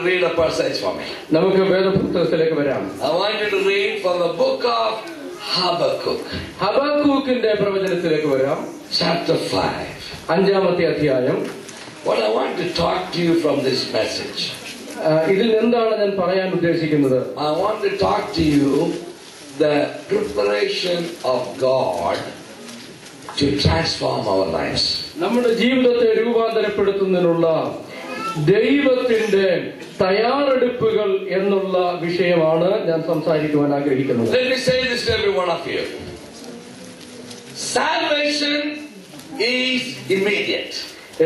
read a passage for me. നമുക്ക് വേദപുസ്തകത്തിലേക്ക് വരാം. I want you to read from the book of Habakkuk. ഹബക്കൂക്കിന്റെ പ്രവചനത്തിലേക്ക് വരാം. Chapter 5. 5-ാമത്തെ അധ്യായം. What I want to talk to you from this message. ഇതിൽ എന്താണ് ഞാൻ പറയാൻ ഉദ്ദേശിക്കുന്നത്? I want to talk to you the preparation of God to transform our lives. നമ്മുടെ ജീവിതത്തെ രൂപാന്തരപ്പെടുത്തുന്നതിനുള്ള ദൈവത്തിന്റെ തയ്യാറെടുപ്പുകൾ എന്നുള്ള വിഷയമാണ് ഞാൻ സംസാരിക്കുവാൻ ആഗ്രഹിക്കുന്നത്. Let me say this to every one of you. Salvation is immediate.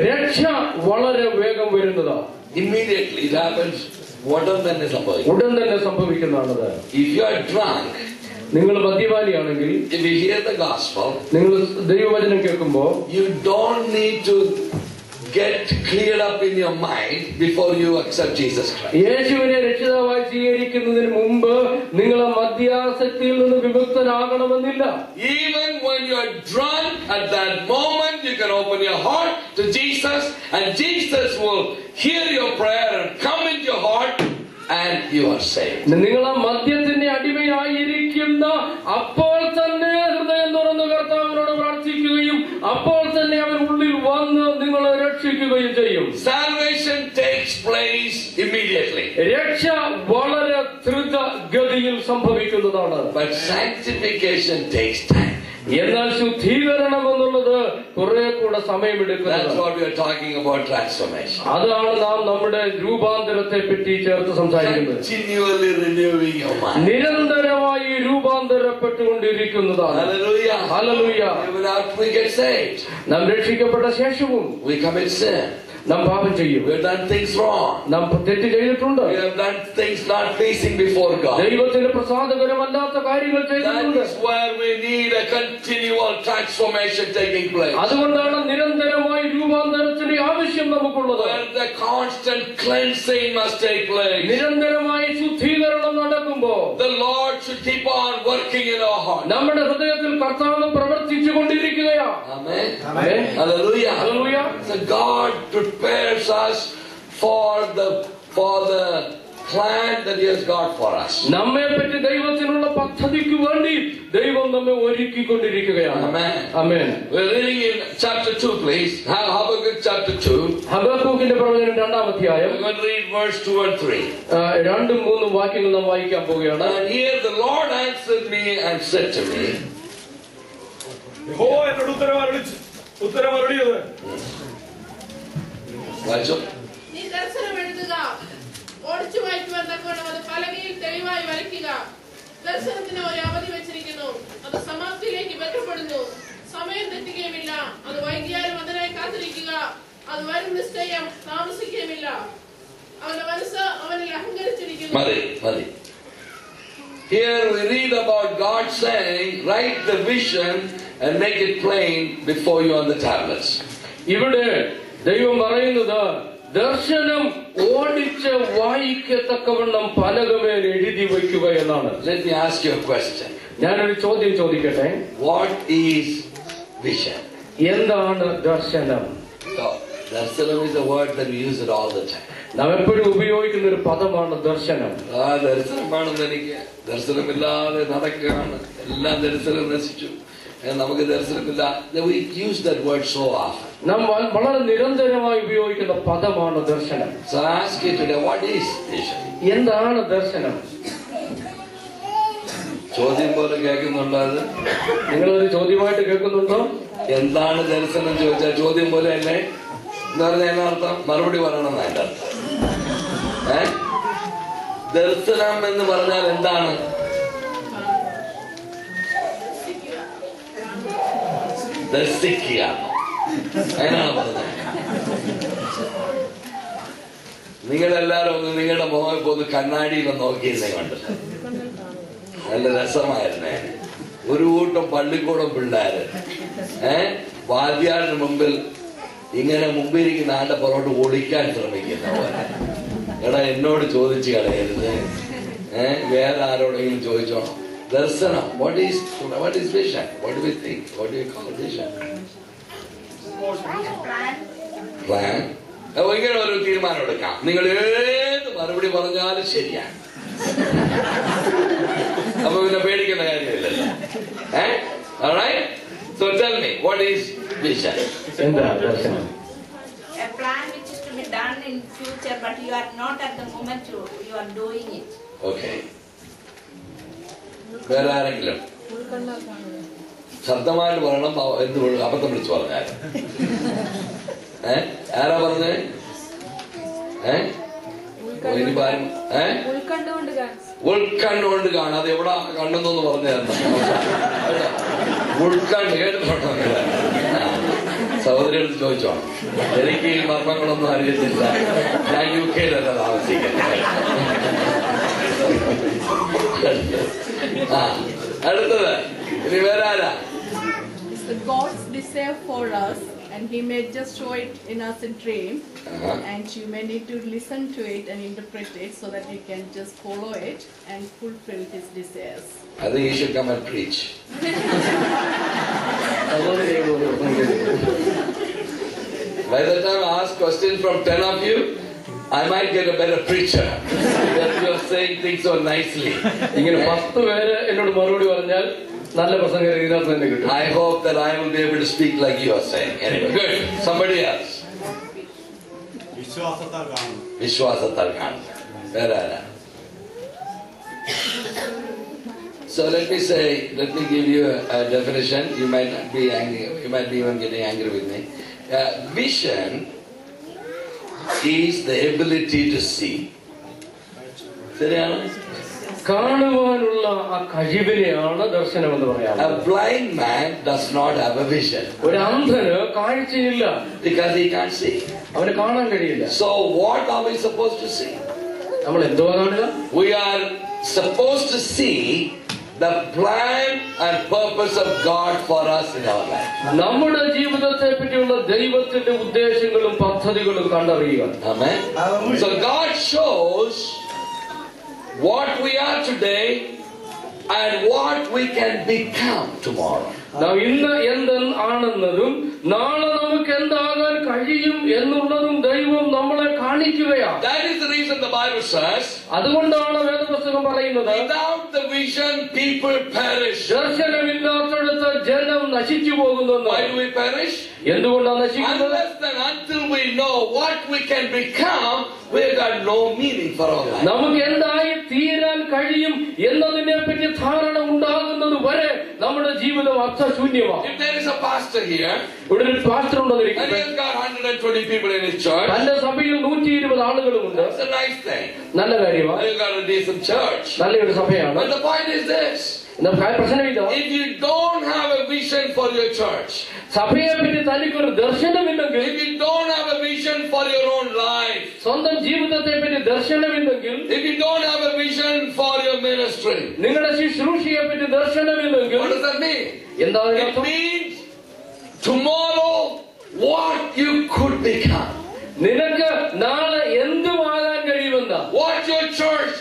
രക്ഷ വളരെ വേഗം വരുന്നതാണ്. Immediately it happens. ഉടൻ തന്നെ സംഭവിക്കുന്നതാണത്. If you are drunk, നിങ്ങൾ മദ്യപാനിയാണെങ്കിൽ, if you hear the gospel, നിങ്ങൾ ദൈവവചനം കേൾക്കുമ്പോൾ, you don't need to get cleared up in your mind before you accept Jesus Christ. യേശുവിനെ രക്ഷിതാവായി സ്വീകരിക്കുന്നതിന് മുമ്പ് നിങ്ങൾ മദ്യാസക്തിയിൽ നിന്ന് വിമുക്തനാകണമെന്നില്ല. Even when you are drunk, at that moment you can open your heart to Jesus, and Jesus will hear your prayer and come into your heart, and you are saved. നിങ്ങൾ മദ്യത്തിന്റെ അടിമയായിരിക്കുന്ന അപ്പോൾ തന്നെ ഹൃദയം തുറന്ന് കർത്താവിനോട് പ്രാർത്ഥിക്കുകയും അപ്പോൾ തന്നെ അവൻ ഉള്ളിൽ വന്ന് നിങ്ങളെ രക്ഷിക്കുകയും ചെയ്യും. Salvation takes place immediately. രക്ഷ വളരെ ദ്രുതഗതിയിൽ സംഭവിക്കുന്നതാണ്. But sanctification takes time. എന്നാൽ ശുദ്ധീകരണം എന്നുള്ളത് കുറെ കൂടെ സമയമെടുക്കുന്നത്. That's what we are talking about, transformation. അതാണ് നാം നമ്മുടെ രൂപാന്തരത്തെ പറ്റി ചേർത്ത് സംസാരിക്കുന്നത്. Continually renewing your mind. നിരന്തരമായി രൂപാന്തരപ്പെട്ടുകൊണ്ടിരിക്കുന്നതാണ്. Hallelujah. Hallelujah. Even after we get saved, നാം രക്ഷിക്കപ്പെട്ട ശേഷവും we commit sin. നാം പാപം ചെയ്യും. We have done things wrong. നാം തെറ്റ് ചെയ്തിട്ടുണ്ട്. We have done things not pleasing before God. ദൈവത്തിന് പ്രസാദകരമല്ലാത്ത കാര്യങ്ങൾ ചെയ്തിട്ടുണ്ട്. That is where we need a continual transformation taking place. അതുകൊണ്ടാണ് നിരന്തരമായി രൂപാന്തരത്തിന്റെ ആവശ്യം നമുക്കുള്ളത്. Where the constant cleansing must take place. നിരന്തരമായി ശുദ്ധീകരണം നടക്കുമ്പോൾ The Lord should keep on working in our heart. നമ്മുടെ ഹൃദയത്തിൽ കർത്താവ് പ്രവർത്തിച്ചു കൊണ്ടിരിക്കുകയാണ്. Amen. Amen. Hallelujah. Hallelujah. So God prepares us for the plan that He has got for us. നമ്മെ പറ്റി ദൈവത്തിനുള്ള പദ്ധതിക്ക് വേണ്ടി ദൈവം നമ്മെ ഒരുക്കിക്കൊണ്ടിരിക്കുകയാണ്. Amen. Amen. We're reading in chapter 2, please. Habakkuk chapter 2. ഹബക്കൂക്കിന്റെ പ്രവചനം 2-ാം അധ്യായം. We're going to read verse 2 and 3. 2ഉം 3ഉം വാക്യങ്ങൾ നാം വായിക്കാൻ പോവുകയാണ്. And here the Lord answered me and said to me. യഹോവ എന്നോട് ഉത്തരമരുളിയത്. നീ ദർശനം എഴുതുക, ഓടിച്ചു വായിക്കുവാൻ തക്കവണ്ണം അത് പലകയിൽ തെളിവായി വരയ്ക്കുക. ദർശനത്തിന് ഒരു അവധി വെച്ചിരിക്കുന്നു, അത് സമാപ്തിയിലേക്ക് ബന്ധപ്പെടുന്നു. സമയം തെറ്റുകയുമില്ല, അത് വൈകിയാലും അതിനായി കാത്തിരിക്കുക. അത് വരും നിശ്ചയം, താമസിക്കുകയുമില്ല. അവന്റെ മനസ്സ് അവനിൽ അഹങ്കരിച്ചിരിക്കുന്നു. Here we read about God saying, write the vision and make it plain before you on the tablets. ഇവിടെ ദൈവം പറയുന്നത് ദർശനം ഓടിച്ച് വായിക്കത്തക്കവണ്ണം പലകമേൽ എഴുതി വയ്ക്കുക എന്നാണ്. Let me ask you a question. ഞാനൊരു ചോദ്യം ചോദിക്കട്ടെ. What is vision? എന്താണ് ദർശനം? Darsanam is a word that we use it all the time. നാം എപ്പോഴും ഉപയോഗിക്കുന്ന ഒരു പദമാണ് ദർശനം. ദർശനമാണെന്ന് എനിക്ക് ദർശനമില്ലാതെ നടക്കുകയാണ്, എല്ലാം ദർശനം നശിച്ചു, നമുക്ക് ദർശനമില്ല. We use that word so often. നാം വളരെ നിരന്തരമായി ഉപയോഗിക്കുന്ന പദമാണ് ദർശനം. So I ask you today, what is vision? എന്താണ് ദർശനം? ചോദ്യം പോലെ കേൾക്കുന്നുണ്ടോ? അത് നിങ്ങളൊരു ചോദ്യമായിട്ട് കേൾക്കുന്നുണ്ടോ? എന്താണ് ദർശനം ചോദിച്ചാൽ ചോദ്യം പോലെ അല്ലേ? എന്ന് പറഞ്ഞാൽ എന്നർത്ഥം മറുപടി പറയണം എന്നതിന്റെ അർത്ഥം. ദർശനം എന്ന് പറഞ്ഞാൽ എന്താണ്? ദർശിക്കുക. അതിനാണ് പറഞ്ഞത്. നിങ്ങളെല്ലാരും ഒന്ന് നിങ്ങളുടെ മുഖം ഇപ്പൊ ഒന്ന് കണ്ണാടിയിലൊന്ന് നോക്കിയിരുന്നേ കണ്ടു. നല്ല രസമായിരുന്നേ. ഒരു കൂട്ടം പള്ളിക്കൂടം പിള്ളേര് വാദ്യാറിന് മുമ്പിൽ ഇങ്ങനെ മുമ്പിരിക്കുന്ന ആളുടെ പുറകോട്ട് ഓടിക്കാൻ ശ്രമിക്കുന്ന പോലെ. എടാ എന്നോട് ചോദിച്ചു കളയരുത്, വേറെ ആരോടെങ്കിലും ചോദിച്ചോണം. ദർശനം, what is vision? What do we think? What do you call vision? Plan. അപ്പൊ ഇങ്ങനെ ഒരു തീരുമാനം എടുക്കാം. നിങ്ങൾ ഏത് മറുപടി പറഞ്ഞാലും ശരിയാണ്. അപ്പൊ പിന്നെ പേടിക്കേണ്ട കാര്യമില്ലല്ലോ. Alright? So tell me, what is vision? എന്താ ദർശനം? A plan which is to be done in future, but you are not at the moment you are doing it. Okay. വേറെ ആരെങ്കിലും ശബ്ദമായിട്ട് പറയണം. എന്ത് അബദ്ധം വിളിച്ചു പറഞ്ഞാൽ ആരാ പറഞ്ഞേ? ഉൾക്കണ്ണുകൊണ്ട് കാണാം. അത് എവിടാ കണ്ണെന്നൊന്ന് പറഞ്ഞു തരണം. ഉൾക്കണ്ണ് കേട്ടിട്ടുണ്ടോ? സഹോദരി എടുത്ത് ചോദിച്ചോണം. എനിക്ക് ഈ മർമ്മങ്ങളൊന്നും അറിയത്തില്ല. ഞാൻ UK താമസിക്കുന്നത്. അടുത്തത് ഇനി വേറെ ആരാ? God's desire for us, and He may just show it in us in dream, and you may need to listen to it and interpret it so that you can just follow it and fulfill His desires. I think you should come and preach. By the time I ask questions from 10 of you, I might get a better preacher because you are saying things so nicely. ഇങ്ങനെ 10 പേര് എന്നോട് മറുപടി പറഞ്ഞാൽ നല്ല പ്രസംഗം ഇതിനകത്ത് തന്നെ കിട്ടും. I hope that I will be able to speak like you are saying. Anyway, good. Somebody else. വിശ്വാസത്താൽ കാണുന്നു. വേറെ ആരാ? So let me give you a definition. You might not be angry. You might be even getting angry with me. Vision is the ability to see. ശരിയാണ്? കാണുവാനുള്ള ആ കഴിവിനെയാണ് ദർശനം എന്ന് പറയാം. A blind man does not have a vision. ഒരു അന്ധന് കാഴ്ചയില്ല. Because he can't see. അവന് കാണാൻ കഴിയില്ല. So what are we supposed to see? നമ്മൾ എന്തുവാ കാണുക? We are supposed to see the plan and purpose of God for us in our life. നമ്മുടെ ജീവിതത്തെ പറ്റിയുള്ള ദൈവത്തിന്റെ ഉദ്ദേശങ്ങളും പദ്ധതികളും കണ്ടറിയുക. Amen. So God shows what we are today and what we can become tomorrow. നാം ഇന്ന് എന്താണെന്നതും നാളെ നമുക്ക് എന്താകാൻ കഴിയും എന്നുള്ളതും ദൈവം നമ്മളെ കാണിക്കുകയാണ്. That is the reason the Bible says, അതുകൊണ്ടാണ് വേദപുസ്തകം പറയുന്നത്, without the vision people perish. ദർശനമില്ലാത്തടത്ത് ജനം നശിച്ചു പോകുന്നെന്ന്. Why do we perish? എന്തുകൊണ്ടാണ് നശിക്കുന്നത്? Unless and until we know what we can become, we got no meaning for our life. നമുക്ക് എന്തായി തീരാൻ കഴിയും എന്നതിനെ പറ്റി ധാരണ ഉണ്ടാകുന്നത് വരെ നമ്മുടെ ജീവിതം അർത്ഥശൂന്യമാണ്. If there is a pastor here, ഇവിടെ ഒരു pastor and he has got 120 people in his church, തന്റെ സഭയിൽ 120 ആളുകളുമുണ്ട്. that's a nice thing. നല്ല കാര്യമാണ്. You got a decent church. നല്ലൊരു സഭയാണ്. But the point is this: പ്രശ്നമില്ല. if you don't have a vision for your church, സഭയെ പറ്റി തനിക്കൊരു ദർശനമില്ലെങ്കിൽ, if you don't have a vision for your own life, സ്വന്തം ജീവിതത്തെ പറ്റി ദർശനമില്ലെങ്കിൽ, if you don't have a vision for your ministry, നിങ്ങളുടെ ശുശ്രൂഷയെ പറ്റി ദർശനമില്ലെങ്കിൽ, what does that mean? എന്താണ് It means tomorrow what you could become, നിനക്ക് നാളെ എന്തുമാകാൻ കഴിയുമെന്ന്, what your church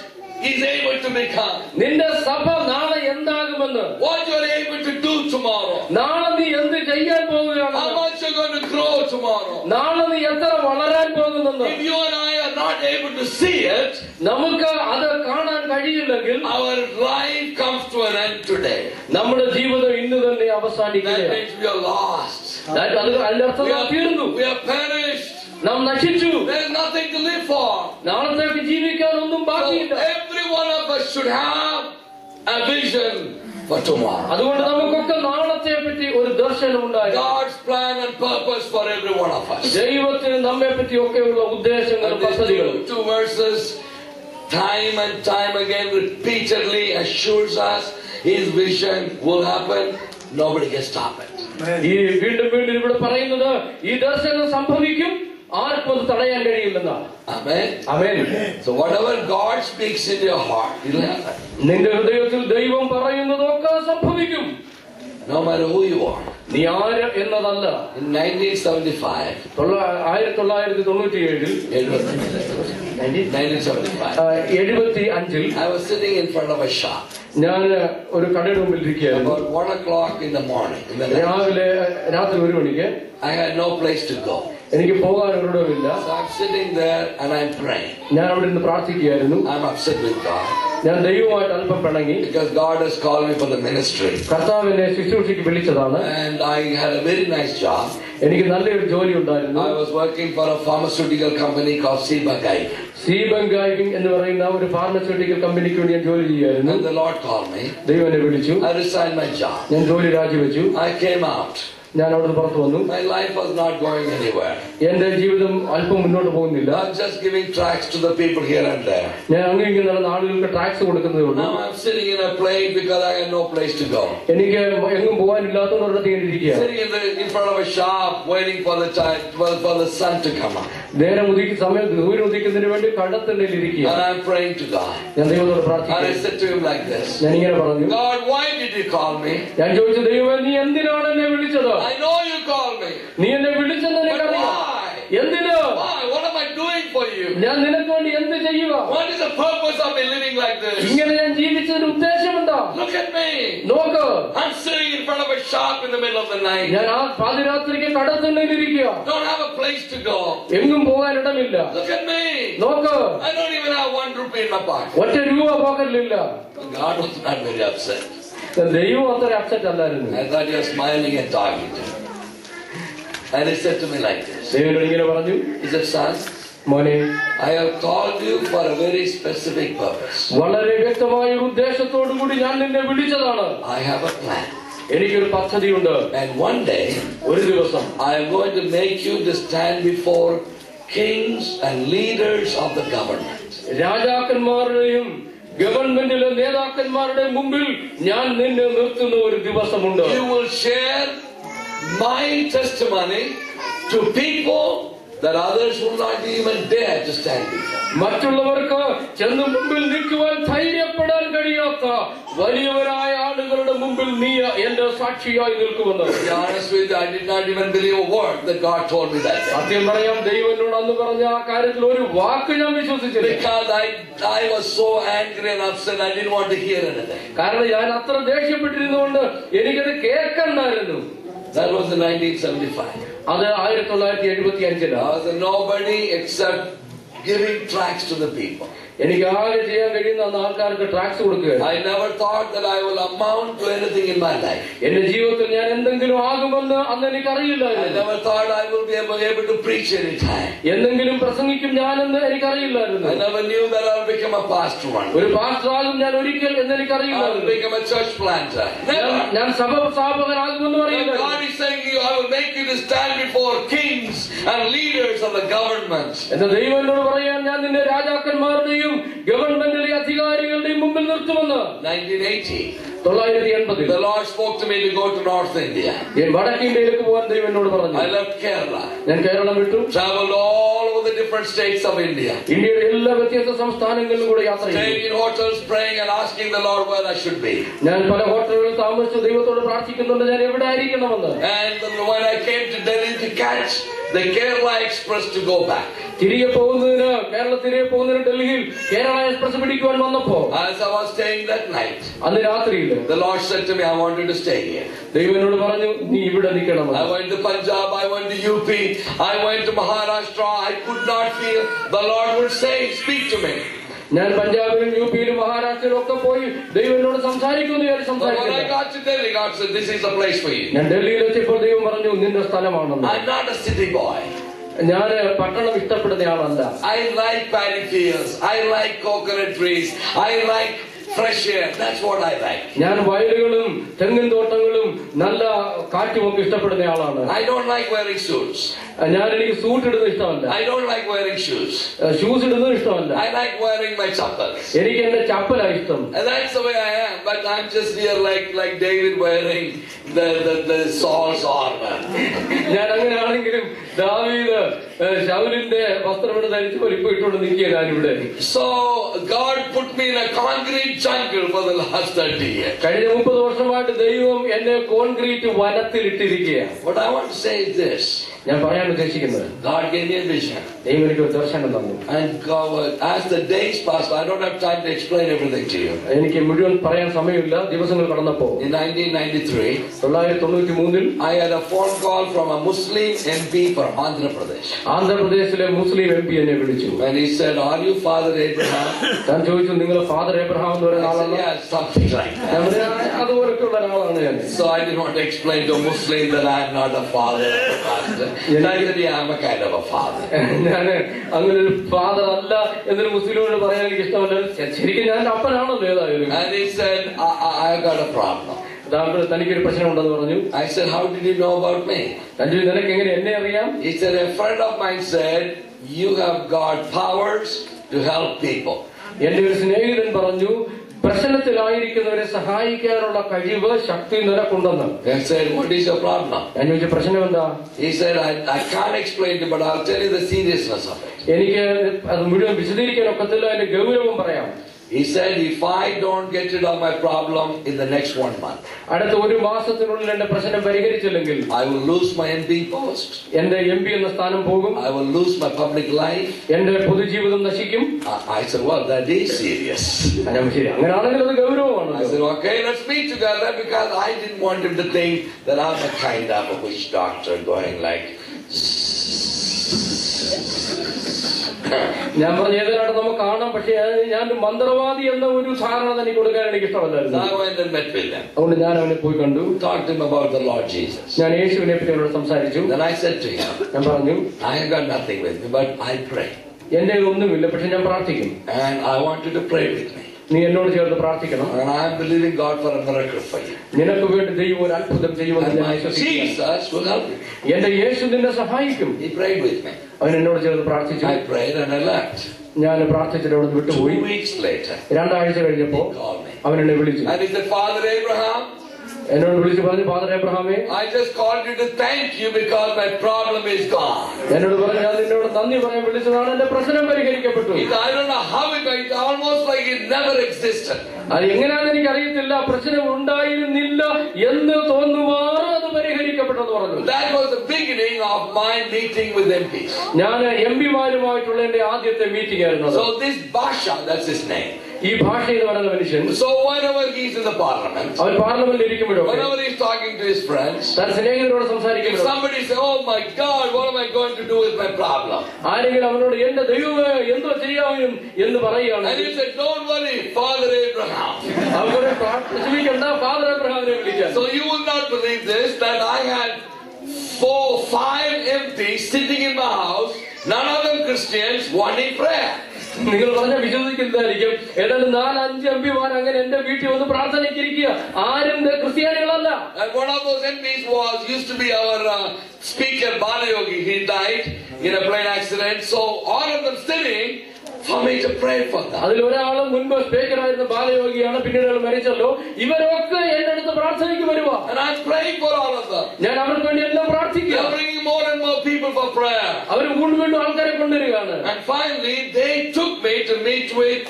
is able to become, നിന്റെ സഭ നാളെ എന്താകുമെന്ന്, what you're able to do tomorrow, നാളെ നീ എന്ത് ചെയ്യാൻ പോവുകയാണ്, how much you're going to grow tomorrow. നാളെ നീ എത്ര വളരാൻ പോകുന്നെന്ന് If you and I are not able to see it, നമുക്ക് അത് കാണാൻ കഴിയില്ലെങ്കിൽ our life comes to an end today. നമ്മുടെ ജീവിതം ഇന്ന് തന്നെ That അവസാനിക്കുകയാണ്. means we are lost. അതിന്റെ അർത്ഥം നാം തീർന്നു, We are perished. നാം നശിച്ചു, There is nothing to live for. നാളത്തേക്ക് ജീവിക്കാൻ ഒന്നും So ബാക്കിയില്ല. every one of us should have a vision for tomorrow. അതുകൊണ്ട് നമുക്കൊക്കെ നാളത്തെ പറ്റി ഒരു ദർശനം ഉണ്ടായി. God's plan and purpose for every one of us. ദൈവത്തിന് നമ്മെ പറ്റിയൊക്കെയുള്ള ഉദ്ദേശങ്ങളും And these പദ്ധതികളും two verses, time and time again, repeatedly assures us His vision will happen. Nobody can stop it. ഈ വീണ്ടും വീണ്ടും ഇവിടെ പറയുന്നത് ഈ ദർശനം സംഭവിക്കും, ആർക്കും അത് തടയാൻ കഴിയില്ലെന്നാണ്. Amen. Amen. So whatever God speaks in your heart, it will happen. നിന്റെ ഹൃദയത്തിൽ ദൈവം പറയുന്നതൊക്കെ സംഭവിക്കും. No matter who you are. നീ ആര് എന്നതല്ല. In 1975, 1975 I was sitting in front of a shop. ഞാൻ ഒരു കടയുടെ മുമ്പിൽ ഇരിക്കുകയായിരുന്നു. About 1 o'clock in the morning. In the night. രാത്രി 1 മണിക്ക്. I had no place to go. എനിക്ക് പോകാൻ ഒരിടവുമില്ല. So I'm sitting there and I'm praying. ഞാൻ അവിടെ നിന്ന് പ്രാർത്ഥിക്കുകയായിരുന്നു. I'm upset with God ഞാൻ ദൈവവുമായിട്ട് അല്പം പിണങ്ങി. because God has called me for the ministry. കർത്താവ് എന്നെ ശുശ്രൂഷയ്ക്ക് വിളിച്ചതാണ്. And I had a very nice job. എനിക്ക് നല്ലൊരു ജോലി ഉണ്ടായിരുന്നു. I was working for a pharmaceutical company called Ciba-Geigy. Ciba-Geigy എന്ന് പറയുന്ന ഒരു ഫാർമസ്യൂട്ടിക്കൽ കമ്പനിക്ക് വേണ്ടി ഞാൻ ജോലി ചെയ്യായിരുന്നു. And the Lord called me. ദൈവം എന്നെ വിളിച്ചു. I resigned my job. ഞാൻ ജോലി രാജിവെച്ചു. I came out. ഞാൻ അവിടെ പുറത്തു വന്നു. My life was not going anywhere. എന്റെ ജീവിതം അല്പം മുന്നോട്ട് പോകുന്നില്ല. I'm just giving tracts to the people here and there. ഞാൻ അങ്ങനെ നടന്ന ആളുകൾക്ക് ടാക്സ് കൊടുക്കുന്നതേ ഉള്ളൂ. Now I'm sitting in a plane because I had no place to go. എനിക്ക് എങ്ങും പോകാനില്ലാത്തതുകൊണ്ട് ഇരിക്കുക. Sitting in front of a shop waiting for the time for the sun to come up. നേരം സമയം സൂര്യൻ ഉദിക്കുന്നതിന് വേണ്ടി കടത്തിണ്ണയിൽ ഇരിക്കുക. And I'm praying to God. ഞാൻ ദൈവത്തോട് And I പ്രാർത്ഥിക്കുന്നു. said to him like this. ഞാൻ ഇങ്ങനെ പറഞ്ഞു, God, why did you call me? ഞാൻ ചോദിച്ചു, ദൈവമേ നീ എന്തിനാണ് എന്നെ വിളിച്ചത്? I know you called me. നീ എന്നെ വിളിച്ചെന്ന് But എനിക്കറിയാം. why? എന്തിന്? Why? What am I doing for you? ഞാൻ നിനക്ക് വേണ്ടി എന്ത് ചെയ്യുക? What is the purpose of me living like this? ഇങ്ങനെ ഞാൻ ജീവിച്ചതിന് ഉദ്ദേശം എന്താ? Look at me. നോക്ക്, I'm sitting in front of a shop in the middle of the night. ഞാൻ ആ പാതിരാത്രിക്ക് കടത്തിണ്ണയിൽ ഇരിക്കുക. Don't have a place to go. എങ്ങും പോകാൻ ഇടമില്ല. Look at me. നോക്ക്, I don't even have 1 rupee in my pocket. ഒറ്റ രൂപ പോക്കറ്റിലില്ല. God was not very upset. ദൈവം അത്ര അപ്സെറ്റ് അല്ലായിരുന്നു. I thought you were smiling and talking to me. And he said to me like this. ദൈവം ഇങ്ങനെ പറഞ്ഞു, He said, son, മോനെ, I have called you for a very specific purpose. വളരെ വ്യക്തമായ ഒരു ഉദ്ദേശത്തോടു കൂടി ഞാൻ നിന്നെ വിളിച്ചതാണ്. I have a plan. എനിക്കൊരു പദ്ധതിയുണ്ട്. And one day, ഒരു ദിവസം I am going to make you to stand before kings and leaders of the government. രാജാക്കന്മാരുടെയും ഗവൺമെന്റിലെ നേതാക്കന്മാരുടെ മുമ്പിൽ ഞാൻ നിന്നെ നിർത്തുന്ന ഒരു ദിവസമുണ്ട്. You will share my testimony to people that others will not even dare to stand before. മറ്റുള്ളവർക്ക് ചെന്ന് മുമ്പിൽ നിൽക്കുവാൻ ധൈര്യപ്പെടാൻ കഴിയാത്ത വലിയവരായ ആളുകളുടെ മുമ്പിൽ നീ എന്റെ സാക്ഷിയായി നിൽക്കുമെന്ന്. To be honest with you, I did not even believe a word that God told me that day. സത്യം പറയാം, ദൈവം എന്നോട് അന്ന് പറഞ്ഞ ആ കാര്യത്തിൽ ഒരു വാക്ക് ഞാൻ വിശ്വസിച്ചില്ല. Because I was so angry and upset, I didn't want to hear anything. കാരണം ഞാൻ അത്ര ദേഷ്യപ്പെട്ടിരുന്നുകൊണ്ട് എനിക്കത് കേൾക്കണ്ടായിരുന്നു. That was in 1975. അത് 1975. I was a nobody except giving tracts to the people. എനിക്ക് ആകെ ചെയ്യാൻ കഴിയുന്ന അന്ന് ആൾക്കാർക്ക് ടാക്സ് കൊടുക്കുകയാണ്. I never thought that I will amount to anything in my life. എന്റെ ജീവിതത്തിൽ ഞാൻ എന്തെങ്കിലും ആകുമെന്ന് അന്ന് എനിക്ക് I അറിയില്ലായിരുന്നു. never thought I will be able to preach any time. എന്തെങ്കിലും പ്രസംഗിക്കും ഞാനെന്ന് എനിക്കറിയില്ലായിരുന്നു. I never knew that I will become a pastor one day. ഒരു പാസ്റ്റർ ആകും ഞാൻ ഒരിക്കൽ എന്ന് I will എനിക്കറിയില്ലായിരുന്നു. become a church planter. Never. ഞാൻ സഭ സ്ഥാപകനാകുമെന്ന് And അറിയില്ല. God is saying to you, I will make you to stand before kings and leaders of the government. എന്റെ ദൈവം എന്നോട് പറയാൻ ഞാൻ നിന്നെ രാജാക്കന്മാരുടെയും ഗവൺമെന്റിലെ അധികാരികളുടെയും മുമ്പിൽ നിർത്തുമെന്ന്. 1980. 1980 The Lord spoke to me to go to North India. വടക്ക് ഇന്ത്യയിലേക്ക് പോകാൻ ദൈവം എന്നോട് പറഞ്ഞു. I left Kerala. ഞാൻ കേരളം വിട്ടു. Traveled all over the different states of India. ഇന്ത്യയുടെ എല്ലാ വ്യത്യസ്ത സംസ്ഥാനങ്ങളിലും കൂടെ യാത്ര ചെയ്തു. Staying in hotels, praying and asking the Lord where I should be. ഞാൻ പല ഹോട്ടലുകളിൽ താമസിച്ച് ദൈവത്തോട് പ്രാർത്ഥിക്കുന്നുണ്ട് ഞാൻ എവിടെ ആയിരിക്കണമെന്ന്. And when I came to Delhi to catch the Kerala Express to go back. തിരികെ പോകുന്നതിന് കേരളത്തിലേക്ക് പോകുന്നതിന് ഡൽഹിയിൽ കേരള എക്സ്പ്രസ് പിടിക്കുവാൻ വന്നപ്പോ As I was staying that night, അന്ന് രാത്രിയിൽ the Lord said to me, I want you to stay here. ദൈവം എന്നോട് പറഞ്ഞു നീ ഇവിടെ നിൽക്കണം. I went to Punjab, I went to UP, I went to Maharashtra. I could not feel the Lord would say, speak to me. ഞാൻ പഞ്ചാബിലും യുപിയിലും മഹാരാഷ്ട്രയിലും ഒക്കെ പോയി ദൈവം എന്നോട് സംസാരിക്കുന്നു. But when I got to Delhi, God said, this is the place for you. ഞാൻ ഡൽഹിയിൽ എത്തിയപ്പോൾ ദൈവം പറഞ്ഞു നിന്റെ സ്ഥലമാണെന്ന്. I'm not a city boy. ഞാൻ പട്ടണം ഇഷ്ടപ്പെടുന്നയാളല്ല. I like paddy fields. I like coconut trees. I like fresh air. That's what I like. ഞാൻ വയലുകളും തെങ്ങിൻ തോട്ടങ്ങളും നല്ല കാറ്റുമൊക്കെ ഇഷ്ടപ്പെടുന്നയാളാണ്. I don't like wearing suits. ഞാൻ എനിക്ക് സൂട്ട് ഇടുന്നത് ഇഷ്ടമല്ല. I don't like wearing shoes. Shoes ഇടുന്നത് ഇഷ്ടമല്ല. I like wearing my chappals. എനിക്ക് എന്റെ ചപ്പലാ ഇഷ്ടം. And that's the way I am. But I'm just here like David wearing the Saul's armor. ഞാൻ അങ്ങനെയാണെങ്കിലും ദാവീദ് ശൗലിന്റെ വസ്ത്രമെന്ന് ധരിച്ച് ഇപ്പൊ ഇട്ടുകൊണ്ട് നിൽക്കുക ഞാനിവിടെ. So God put me me in a concrete jungle for the last 30 years. കഴിഞ്ഞ 30 വർഷമായിട്ട് ദൈവം എന്നെ concrete വനത്തിലിട്ടിരിക്കുകയാണ്. What I want to say is this. ഞാൻ പറയാൻ ഉദ്ദേശിക്കുന്നത്, God gave me a vision. ദൈവം എനിക്ക് ഒരു ദർശനം തന്നു. And God, as the days passed, I don't have time to explain everything to you. എനിക്ക് മുഴുവൻ പറയാൻ സമയമില്ല. ദിവസങ്ങൾ കടന്നപ്പോൾ In 1993, 1993 I had a phone call from a Muslim MP from Andhra Pradesh. ആന്ധ്രാപ്രദേശിലെ മുസ്ലിം MP എന്നെ വിളിച്ചു. And he said, "Are you Father Abraham?" ഞാൻ ചോദിച്ചു, നിങ്ങൾ ഫാദർ എബ്രഹാം എന്ന് പറയുന്ന I said, ആളാണ്? "Yeah, something like that." അതുപോലൊക്കെയുള്ള ഒരാളാണ് ഞാൻ. So I didn't want to explain to a Muslim that I am not a father or a pastor. And I said, "Yeah, I'm a kind of a father." ഞാൻ അങ്ങനെ ഒരു father അല്ല എന്നൊരു മുസ്ലിമിനോട് പറയാൻ എനിക്ക് ഇഷ്ടമല്ല. ശരിക്കും ഞാൻ അപ്പനാണല്ലോ ഏതായാലും. And he said, "I got a problem." തനിക്കൊരു പ്രശ്നമുണ്ടെന്ന് പറഞ്ഞു. I said, "How did you know about me?" നിനക്ക് എങ്ങനെ എന്നെ അറിയാം? He said, "A friend of mine said, you have got powers to help people." എന്റെ ഒരു സ്നേഹിതൻ പറഞ്ഞു, പ്രശ്നത്തിലായിരിക്കുന്നവരെ സഹായിക്കാനുള്ള കഴിവ്, ശക്തി നിനക്കുണ്ടെന്ന്. I said, "What is your problem?" ഞാൻ ചോദിച്ച പ്രശ്നം എന്താ? He said, I can't explain to you, but I'll tell you the seriousness of it. എനിക്ക് അത് മുഴുവൻ വിശദീകരിക്കാൻ ഒക്കത്തില്ല, അതിന്റെ ഗൗരവം പറയാം. He said, "If I don't get rid of my problem in the next 1 month, അടുത്ത ഒരു മാസത്തിനുള്ളിൽ എന്റെ പ്രശ്നം പരിഹരിച്ചില്ലെങ്കിൽ I will lose my MP post. എന്റെ MP എന്ന സ്ഥാനം പോകും. I will lose my public life." എന്റെ പൊതുജീവിതം നശിക്കും. I said, "Well, that is serious." ശരി, അങ്ങനെയാണെങ്കിൽ അത് ഗൗരവമാണ്. I said, "Okay, let's meet together," because I didn't want him to think that I'm a kind of a witch doctor going like. ഞാൻ പറഞ്ഞു, ഏതായാലും നമുക്ക് കാണാം, പക്ഷേ ഞാൻ മന്ത്രവാദി എന്ന ഒരു ധാരണ എനിക്ക് കൊടുക്കാൻ എനിക്ക് ഇഷ്ടമല്ലായിരുന്നു. I went and met with him. അതുകൊണ്ട് ഞാൻ അവനെ പോയി കണ്ടു. Talked to him about the Lord Jesus. ഞാൻ യേശുവിനെ പറ്റി അവരോട് സംസാരിച്ചു. Then I said to him, ഞാൻ പറഞ്ഞു, "I have got nothing with me, but I pray. എന്റെ ഒന്നുമില്ല, പക്ഷെ ഞാൻ പ്രാർത്ഥിക്കും. And I want you to pray with me. നീ എന്നോട് ചേർന്ന് പ്രാർത്ഥിക്കണം. And I am believing God for a miracle for you. നിനക്ക് വേണ്ടി ദൈവം ഒരു അത്ഭുതം ചെയ്യുമെന്ന് And ഞാൻ my വിശ്വസിക്കുന്നു. Jesus will help you." എന്റെ യേശു നിന്നെ സഹായിക്കും. He prayed with me. അവൻ എന്നോട് ചേർന്ന് പ്രാർത്ഥിച്ചു. I prayed and I left. ഞാൻ പ്രാർത്ഥിച്ചിട്ട് അവിടെ നിന്ന് വിട്ടുപോയി. 2 weeks later, 2 ആഴ്ച കഴിഞ്ഞപ്പോ he called me. അവൻ എന്നെ വിളിച്ചു. And he said, "Father Abraham, എന്നോട് വിളിച്ചു പറഞ്ഞു, father എബ്രഹാമേ, I just called you to thank you because my problem is gone." എന്നോട് പറഞ്ഞു, ഞാൻ നിന്നോട് നന്ദി പറയാൻ വിളിച്ചതാണ്, എന്റെ പ്രശ്നം പരിഹരിക്കപ്പെട്ടു. He said, "I don't know how it went, almost like it never existed." അത് എങ്ങനെയാണെന്ന് എനിക്കറിയത്തില്ല, പ്രശ്നം ഉണ്ടായിരുന്നില്ല എന്ന് തോന്നുമാറ് അത് പരിഹരിക്കപ്പെട്ടെന്ന് പറഞ്ഞു. That was the beginning of my meeting with MPs. ഞാൻ MP-മാരുമായിട്ടുള്ള എന്റെ ആദ്യത്തെ മീറ്റിംഗ് ആയിരുന്നു. So this Basha, that's his name. ഈ ഭാഷ എന്ന് പറയുന്ന മനുഷ്യൻ, So whenever he's in the parliament, അവൻ പാർലമെന്റിൽ ഇരിക്കുമ്പോഴൊക്കെ, whenever he's talking to his friends, തന്റെ സ്നേഹിതരോട് if സംസാരിക്കുമ്പോൾ somebody say, "Oh my God, what am I going to do with my problem?" ആരെങ്കിലും അവനോട് എന്റെ ദൈവമേ എന്തോ ചെയ്യാവും എന്ന് പറയുകയാണ്. And he said, "Don't worry, Father Abraham." അവരെ വിഷമിക്കണ്ട, ഫാദർ എബ്രഹാമിനെ വിളിക്കാൻ. So you will not believe this, that I had 5 MPs sitting in my house, none of them Christians, wanting prayer. നിങ്ങൾ പറഞ്ഞാൽ വിശ്വസിക്കുന്നതായിരിക്കും. ഏതാണ്ട് 4-5 MP-മാർ അങ്ങനെ എന്റെ വീട്ടിൽ വന്ന് പ്രാർത്ഥനയ്ക്കിരിക്കുക. ആരും ക്രിസ്ത്യാനികളല്ല. And one of those MPs used to be our speaker, Balayogi. He died in a plane accident. So all of them sitting for me to pray for them. അതിലൊരാളും മുൻപ് സ്പീക്കറായിരുന്ന ബാലയോഗിയാണ്, പിന്നീട് അയാൾ മരിച്ചല്ലോ. ഇവരൊക്കെ എന്റെ അടുത്ത് പ്രാർത്ഥനയ്ക്ക് വരുക. And I'm praying for all of them. ഞാൻ അവർക്ക് വേണ്ടി എല്ലാം പ്രാർത്ഥിക്കുക. They're bringing more and more people for prayer. അവർ വീണ്ടും ആൾക്കാരെ കൊണ്ടുവരികയാണ്. And finally, they took me to meet with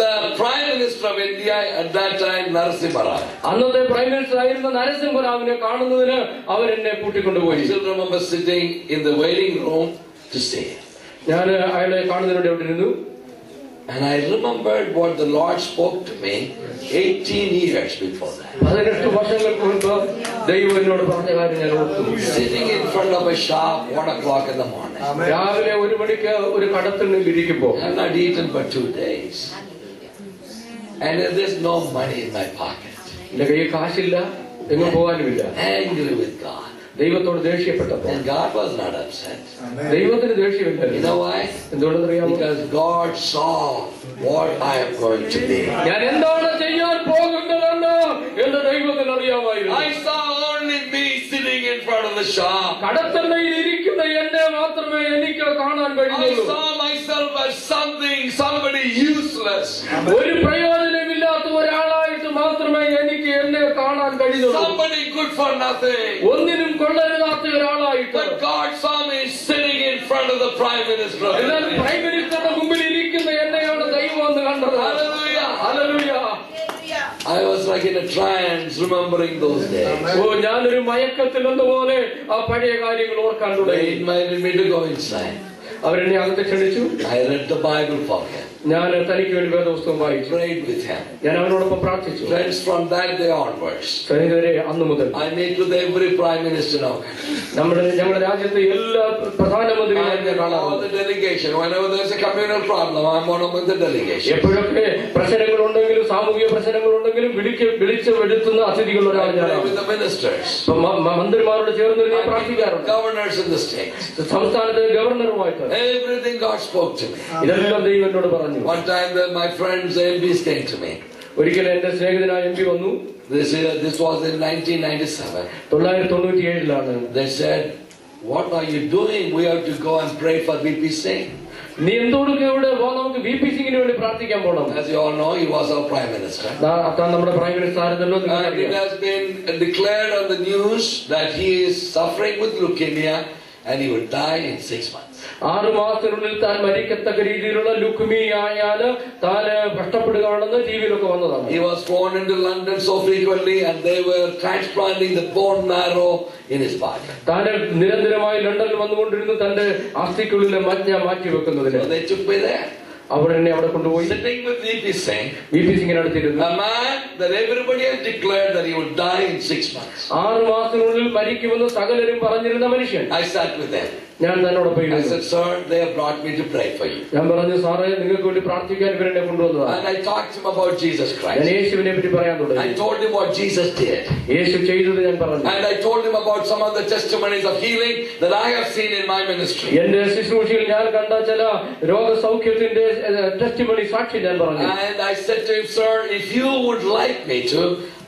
the Prime Minister of India at that time, Narasimha Rao. അന്നത്തെ prime minister ആയിരുന്ന നരസിംഹറാവിനെ കാണുന്നതിന് അവരെന്നെ കൂട്ടിക്കൊണ്ടുപോയി. I still remember sitting in the waiting room to see him. ഞാൻ അയാളെ കാണുന്നതിനോട് അവിടെ ഇരുന്നു. And I remembered what the Lord spoke to me 18 years before that. 18 വർഷങ്ങൾക്ക് മുൻപ് ദൈവം എന്നോട് പറഞ്ഞ കാര്യം ഞാൻ ഓർത്തു. Sitting in front of a shop, 1 o'clock in the morning. രാവിലെ 1 മണിക്ക് ഒരു കടത്തിൽ ഇരിക്കുമ്പോ, I have not eaten for 2 days. And there's no money in my pocket. എന്റെ കയ്യിൽ കാശില്ല, എങ്ങും പോകാനുമില്ല. Angry with God. ദൈവത്തോട് ദേഷ്യപ്പെട്ടപ്പോ, And God was not upset. ദൈവത്തിന് ദേഷ്യമില്ല. You know why? എന്തുകൊണ്ടെന്നറിയാമോ? Because God saw what I am going to be. ഞാൻ എന്താണ് ചെയ്യാൻ പോകുന്നതെന്ന് എന്റെ ദൈവത്തിന് അറിയാമായിരുന്നു. I saw only me sitting in front of the shop. കടത്തണ്ണയിൽ ഇരിക്കുന്ന എന്നെ മാത്രമേ എനിക്ക് കാണാൻ I കഴിയുള്ളൂ. saw myself as somebody useless. ഒരു പ്രയോജനമില്ലാത്ത ഒരാളായിട്ട് മാത്രമേ എനിക്ക് എന്നെ കാണാൻ കഴിയുള്ളൂ. Somebody good for nothing. ഒന്നിനും കൊള്ളരുതാത്ത ഒരാളായിട്ട്. But God saw me sitting in front of the Prime Minister. എന്നാൽ പ്രൈം മിനിസ്റ്ററുടെ മുമ്പിൽ ഇരിക്കുന്ന എന്നെയാണ് ദൈവം എന്ന് കണ്ടത്. Hallelujah. Hallelujah. I was like in a trance remembering those days. ഞാനൊരു മയക്കത്തിൽ എന്നപോലെ ആ പഴയ കാര്യങ്ങൾ ഓർക്കാൻ They തുടങ്ങി. invited me to go inside. അവരെന്നെ അകത്ത് ക്ഷണിച്ചു. I read the Bible for him. ഞാൻ തനിക്ക് വേണ്ടി വേദപുസ്തകം വായിച്ചു. Prayed with him. ഞാൻ അവനോടൊപ്പം പ്രാർത്ഥിച്ചു. Friends, from that day onwards, സൈനികരെ അന്നു മുതൽ I meet with every prime minister now. ഞങ്ങളുടെ രാജ്യത്തെ എല്ലാ പ്രധാനമന്ത്രിമാരും ഞാൻ All കാണാറുണ്ട്. the delegation. Whenever there's a communal problem, I'm one of the delegation. എപ്പോഴൊക്കെ പ്രശ്നങ്ങളുണ്ടെങ്കിലും സാമൂഹിക പ്രശ്നങ്ങളുണ്ടെങ്കിലും വിളിച്ച് വെടുത്തുന്ന അതിഥികൾ I ഒരാൾ pray ഞാനാണ്. with the ministers, മന്ത്രിമാരോട് ചേർന്ന് ഞാൻ പ്രാർത്ഥിക്കാറുണ്ട്. governors in the states. സംസ്ഥാനത്തെ ഗവർണറുമായിട്ട് Everything God spoke to me. ഇതെല്ലാം ദൈവം എന്നോട് പറഞ്ഞു. One time my friends, the MPs came to me. ഒരിക്കലും എന്റെ സ്നേഹിതനായ എം പി വന്നു. This was in 1997. 1997 They said, "What are you doing? We have to go and pray for VP Singh." നീ എന്തുകൊണ്ടൊക്കെ ഇവിടെ നമുക്ക് വി പി സിംഗിന് വേണ്ടി പ്രാർത്ഥിക്കാൻ പോകണം. As you all know, he was our prime minister. നമ്മുടെ prime minister ആയിരുന്നല്ലോ. And it has been declared on the news that he is suffering with leukemia and he will die in 6 months. 6 മാസത്തിനുള്ളിൽ താൻ മരിക്കത്തക്ക രീതിയിലുള്ള ലുക്മിയായാല് താൻ കഷ്ടപ്പെടുകയാണെന്ന് ടിവിയിലൊക്കെ വന്നതാണ്. He was flown into London so frequently and they were transplanting the bone marrow in his body. താൻ നിരന്തരമായി ലണ്ടനിൽ വന്നുകൊണ്ടിരുന്നു തന്റെ അസ്ഥിക്കുള്ളിലെ മജ്ജ മാറ്റി വെക്കുന്നതിന്. So they took me there. അവർ എന്നെ അവിടെ കൊണ്ടുപോയി. Sitting with VP Singh, V P സിംഗിന് അടുത്തിരുന്നു. a man that everybody has declared that he would die in 6 months. 6 മാസത്തിനുള്ളിൽ മരിക്കുമെന്ന് സകലരും പറഞ്ഞിരുന്ന മനുഷ്യൻ. I sat with them. ഞാൻ തന്നോടൊപ്പം I ഇരുന്നു. said, "Sir, they have brought me to pray for you." ഞാൻ പറഞ്ഞു, സാറേ നിങ്ങൾക്ക് വേണ്ടി പ്രാർത്ഥിക്കാൻ ഇവരെന്നെ കൊണ്ടുവന്നതാണ്. And I talked to him about Jesus ഞാൻ Christ. യേശുവിനെ പറ്റി പറയാൻ തുടങ്ങി. I told him what Jesus did. യേശു ചെയ്തത് ഞാൻ പറഞ്ഞു. And I told him about some of the testimonies of healing that I have seen in my ministry. എന്റെ ശുശ്രൂഷയിൽ ഞാൻ കണ്ട ചില രോഗസൗഖ്യത്തിന്റെ ടെസ്റ്റിമണി സാക്ഷി ഞാൻ പറഞ്ഞു. And I said to him, "Sir, if you would like me to,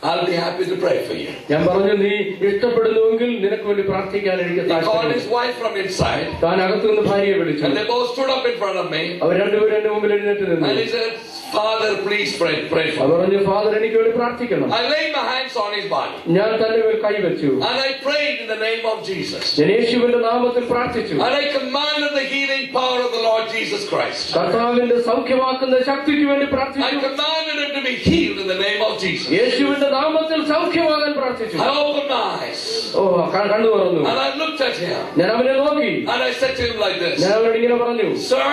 I'll be happy to pray for you." ഞാൻ പറഞ്ഞു, നീ ഇഷ്ടപ്പെടുന്നുവെങ്കിൽ നിനക്ക് വേണ്ടി പ്രാർത്ഥിക്കാൻ എനിക്ക് He called താല്പര്യം. his wife from inside. താൻ അകത്തു നിന്ന് ഭാര്യയെ വിളിച്ചു. And they both stood up in front of me. അവർ രണ്ടുപേരും എന്റെ മുമ്പിൽ എഴുന്നേറ്റ് നിന്നു. And he said, "Father, please pray for അവർ me." പറഞ്ഞു, ഫാദർ എനിക്ക് വേണ്ടി പ്രാർത്ഥിക്കണം. I laid my hands on his body. ഞാൻ തന്റെ മേൽ കൈവച്ചു. And I prayed in the name of Jesus. ഞാൻ യേശുവിന്റെ നാമത്തിൽ പ്രാർത്ഥിച്ചു. And I commanded the healing power of the Lord Jesus Christ. കർത്താവിന്റെ സൗഖ്യമാക്കുന്ന ശക്തിക്ക് വേണ്ടി I പ്രാർത്ഥിച്ചു. commanded him to be healed in the name of Jesus. യേശുവിന്റെ നാമത്തിൽ സൗഖ്യമാകാൻ പ്രാർത്ഥിച്ചു. I opened my eyes. കണ്ണു തുറന്നു. And I looked at him. ഞാൻ അവനെ നോക്കി. And I said to him like this, ഞാൻ അവനോട് ഇങ്ങനെ പറഞ്ഞു, "Sir,